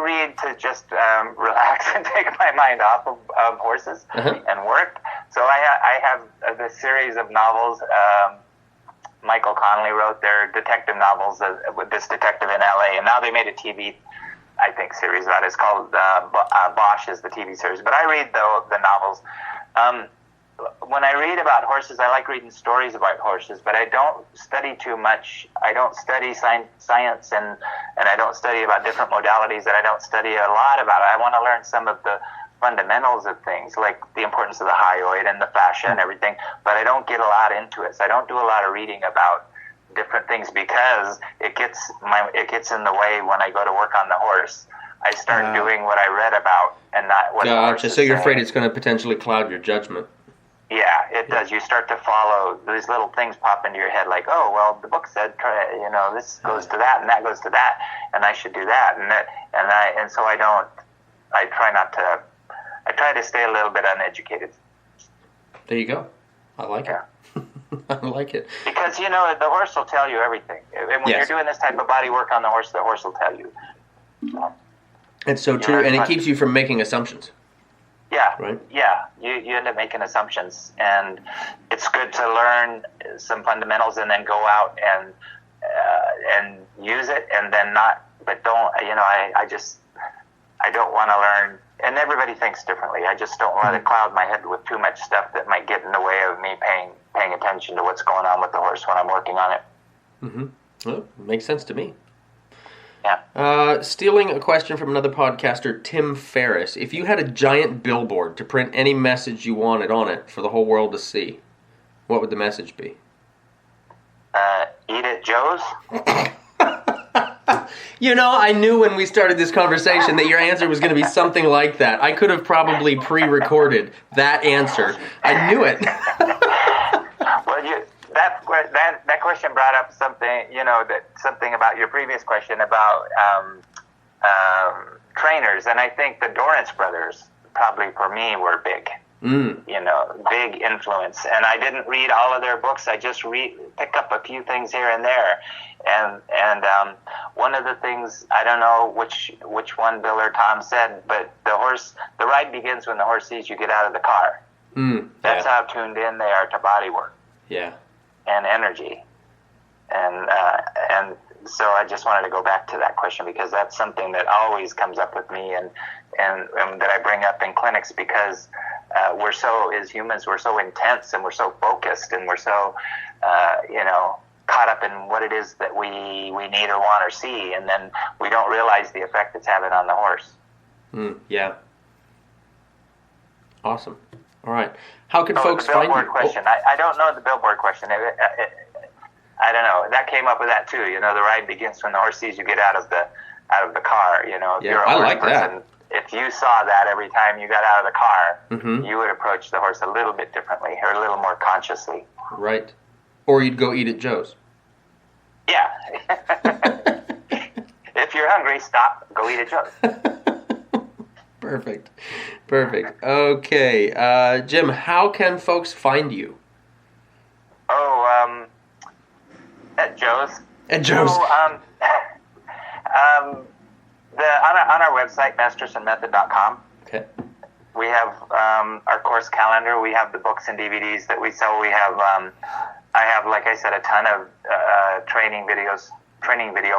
read to just relax and take my mind off of horses and work. So I have this series of novels. Michael Connelly wrote their detective novels with this detective in L.A., and now they made a TV, I think, series about it. It's called Bosch is the TV series. But I read the novels. When I read about horses, I like reading stories about horses, but I don't study too much. I don't study science, and I don't study about different modalities, that I don't study a lot about it. I want to learn some of the fundamentals of things, like the importance of the hyoid and the fascia and everything, but I don't get a lot into it. So I don't do a lot of reading about different things because it gets in the way when I go to work on the horse. I start doing what I read about and not what the horse is so you're saying. afraid it's going to potentially cloud your judgment. Yeah, it does. You start to follow these little things pop into your head, like, oh, well, the book said, this goes to that and that goes to that, and I should do that, and so I try to stay a little bit uneducated. There you go. I like it. I like it. Because, the horse will tell you everything. And when you're doing this type of body work on the horse will tell you. It's so true, and it keeps you from making assumptions. Yeah. Right? Yeah. You end up making assumptions, and it's good to learn some fundamentals and then go out and and use it, and then not. But don't, I don't want to learn. And everybody thinks differently. I just don't let it cloud my head with too much stuff that might get in the way of me paying attention to what's going on with the horse when I'm working on it. Mm-hmm. Well, makes sense to me. Yeah. Stealing a question from another podcaster, Tim Ferriss. If you had a giant billboard to print any message you wanted on it for the whole world to see, what would the message be? Eat at Joe's? You know, I knew when we started this conversation that your answer was going to be something like that. I could have probably pre-recorded that answer. I knew it. Well, that question brought up something, something about your previous question about trainers, and I think the Dorrance brothers probably for me were big. Big influence. And I didn't read all of their books. I just pick up a few things here and there. And one of the things, I don't know which one Bill or Tom said, but the ride begins when the horse sees you get out of the car. That's how tuned in they are to bodywork. Yeah. And energy. And so I just wanted to go back to that question because that's something that always comes up with me and that I bring up in clinics because we're so, as humans, we're so intense and we're so focused and we're so, caught up in what it is that we need or want or see, and then we don't realize the effect it's having on the horse. Yeah. Awesome. All right. How can folks the find you? billboard question. I don't know the billboard question. I don't know. That came up with that too. The ride begins when the horse sees you get out of the car. If you're a I horse like person, that. If you saw that every time you got out of the car, you would approach the horse a little bit differently or a little more consciously. Right. Or you'd go eat at Joe's. Yeah. If you're hungry, stop. Go eat at Joe's. Perfect. Okay. Jim, how can folks find you? At Joe's. At Joe's. So, on our website, mastersonmethod.com. Okay. We have our course calendar. We have the books and DVDs that we sell. We have, I have, like I said, a ton of training video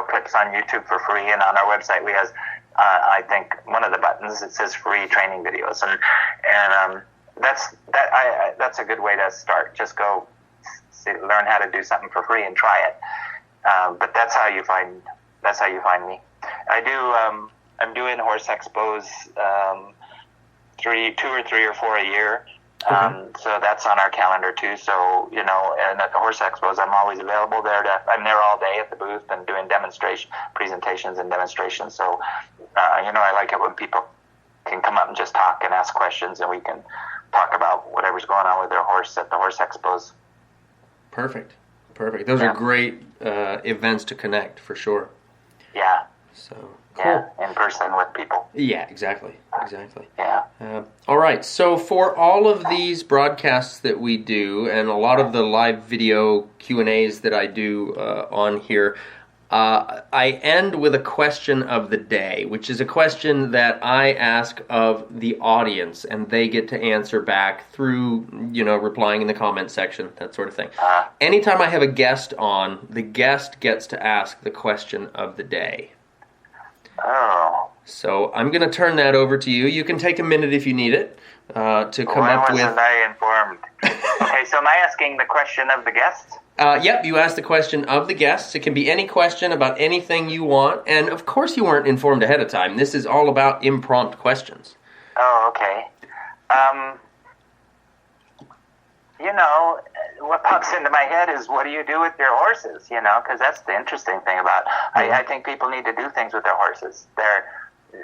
clips on YouTube for free, and on our website we have, I think, one of the buttons it says free training videos, and that's a good way to start. Just go learn how to do something for free and try it. But that's how you find me. I'm doing horse expos, 2 or 3 or 4 a year. So that's on our calendar too. So, and at the horse expos, I'm always available there. I'm there all day at the booth and doing presentations and demonstrations. So, I like it when people can come up and just talk and ask questions, and we can talk about whatever's going on with their horse at the horse expos. Perfect. Those are great events to connect, for sure. Yeah. So, cool. Yeah, in person with people. Yeah, exactly. Yeah. All right, so for all of these broadcasts that we do and a lot of the live video Q&As that I do on here, I end with a question of the day, which is a question that I ask of the audience, and they get to answer back through, replying in the comment section, that sort of thing. Anytime I have a guest on, the guest gets to ask the question of the day. Oh. So I'm going to turn that over to you. You can take a minute if you need it to come up with... Why wasn't I informed? Okay, so am I asking the question of the guest? Yep, you ask the question of the guests. It can be any question about anything you want. And of course you weren't informed ahead of time. This is all about impromptu questions. Oh, okay. What pops into my head is, what do you do with your horses? Because that's the interesting thing about. I think people need to do things with their horses.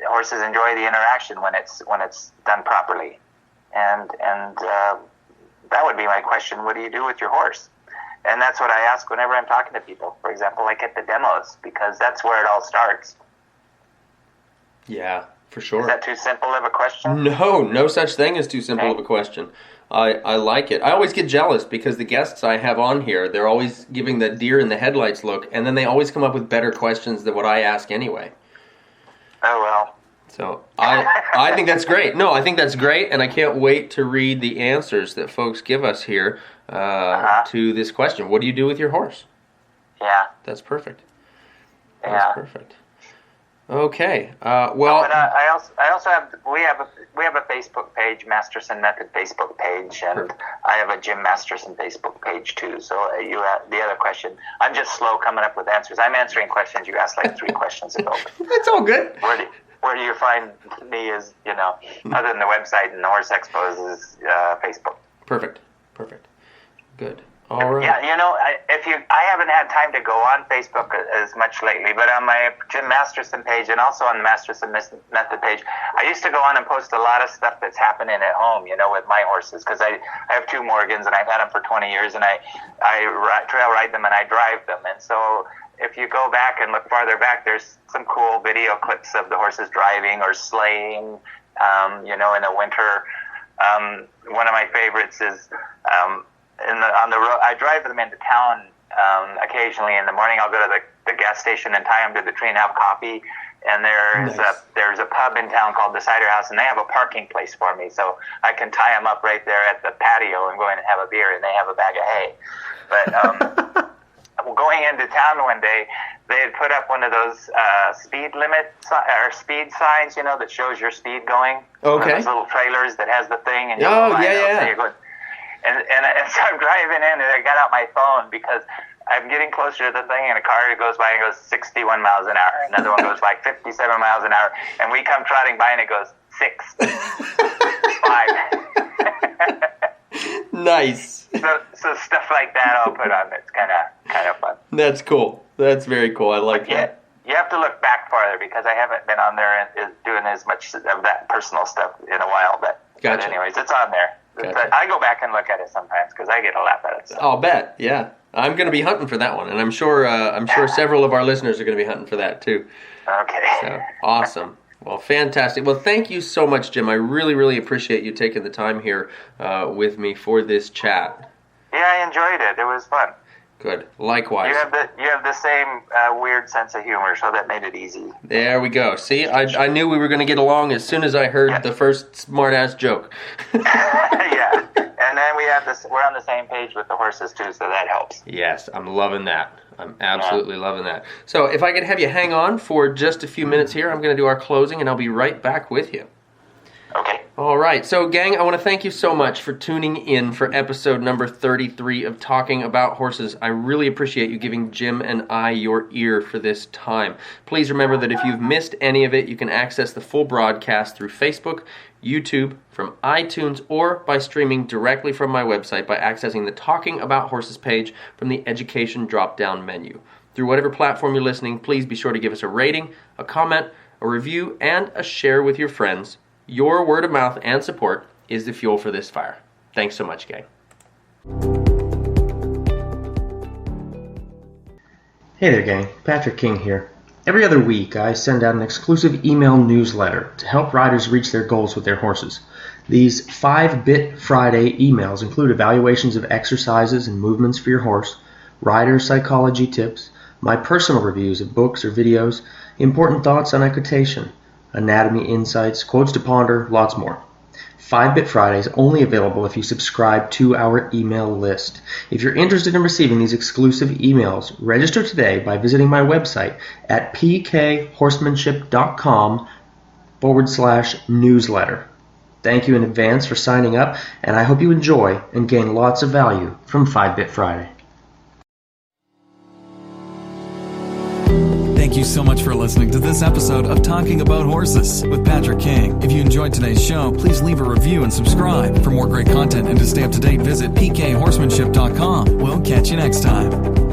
Horses enjoy the interaction when it's done properly, and that would be my question. What do you do with your horse? And that's what I ask whenever I'm talking to people. For example, like at the demos, because that's where it all starts. Yeah, for sure. Is that too simple of a question? No such thing as too simple of a question. I like it. I always get jealous because the guests I have on here, they're always giving the deer in the headlights look, and then they always come up with better questions than what I ask anyway. Oh, well. So I think that's great. No, I think that's great, and I can't wait to read the answers that folks give us here to this question. What do you do with your horse? Yeah. That's perfect. That's perfect. Okay. Well, but I also have we have a Facebook page, Masterson Method Facebook page, and I have a Jim Masterson Facebook page too. So you have the other question. I'm just slow coming up with answers. I'm answering questions you asked like 3 questions ago. That's all good. Where do you find me is, other than the website and the Horse Expos is Facebook. Perfect. Good. All right. Yeah, I haven't had time to go on Facebook as much lately, but on my Jim Masterson page and also on the Masterson Method page, I used to go on and post a lot of stuff that's happening at home, with my horses, because I have 2 Morgans and I've had them for 20 years, and I trail ride them and I drive them, and so if you go back and look farther back, there's some cool video clips of the horses driving or sleighing, in the winter. One of my favorites is on the road. I drive them into town occasionally in the morning. I'll go to the gas station and tie them to the tree and have coffee. And there's a pub in town called the Cider House, and they have a parking place for me, so I can tie them up right there at the patio and go in and have a beer, and they have a bag of hay. But going into town one day, they had put up one of those speed limit or speed signs, that shows your speed going. Okay. One of those little trailers that has the thing. And And so I'm driving in, and I got out my phone because I'm getting closer to the thing, and a car goes by and goes 61 miles an hour. Another one goes by 57 miles an hour, and we come trotting by, and it goes 6, 5. Nice. So stuff like that I'll put on. It's kind of fun. That's cool. That's very cool. I like that. You have to look back farther because I haven't been on there and doing as much of that personal stuff in a while. But anyways, it's on there. Gotcha. I go back and look at it sometimes because I get a laugh at it. So. I'll bet. Yeah, I'm going to be hunting for that one, and I'm sure several of our listeners are going to be hunting for that too. Okay. So awesome. Well, fantastic. Well, thank you so much, Jim. I really, really appreciate you taking the time here with me for this chat. Yeah, I enjoyed it. It was fun. Good. Likewise. You have the same weird sense of humor, so that made it easy. There we go. See, I knew we were going to get along as soon as I heard the first smart-ass joke. Yeah, and then we're on the same page with the horses too, so that helps. Yes, I'm loving that. I'm absolutely loving that. So if I could have you hang on for just a few minutes here, I'm going to do our closing, and I'll be right back with you. Okay. All right. So, gang, I want to thank you so much for tuning in for episode number 33 of Talking About Horses. I really appreciate you giving Jim and I your ear for this time. Please remember that if you've missed any of it, you can access the full broadcast through Facebook, YouTube, from iTunes, or by streaming directly from my website by accessing the Talking About Horses page from the Education drop-down menu. Through whatever platform you're listening, please be sure to give us a rating, a comment, a review, and a share with your friends. Your word of mouth and support is the fuel for this fire. Thanks so much, gang. Hey there, gang. Patrick King here. Every other week, I send out an exclusive email newsletter to help riders reach their goals with their horses. These 5-Bit Friday emails include evaluations of exercises and movements for your horse, rider psychology tips, my personal reviews of books or videos, important thoughts on equitation, anatomy insights, quotes to ponder, lots more. 5-Bit Friday is only available if you subscribe to our email list. If you're interested in receiving these exclusive emails, register today by visiting my website at pkhorsemanship.com/newsletter. Thank you in advance for signing up, and I hope you enjoy and gain lots of value from 5-Bit Friday. Thank you so much for listening to this episode of Talking About Horses with Patrick King. If you enjoyed today's show, please leave a review and subscribe. For more great content and to stay up to date, visit pkhorsemanship.com. We'll catch you next time.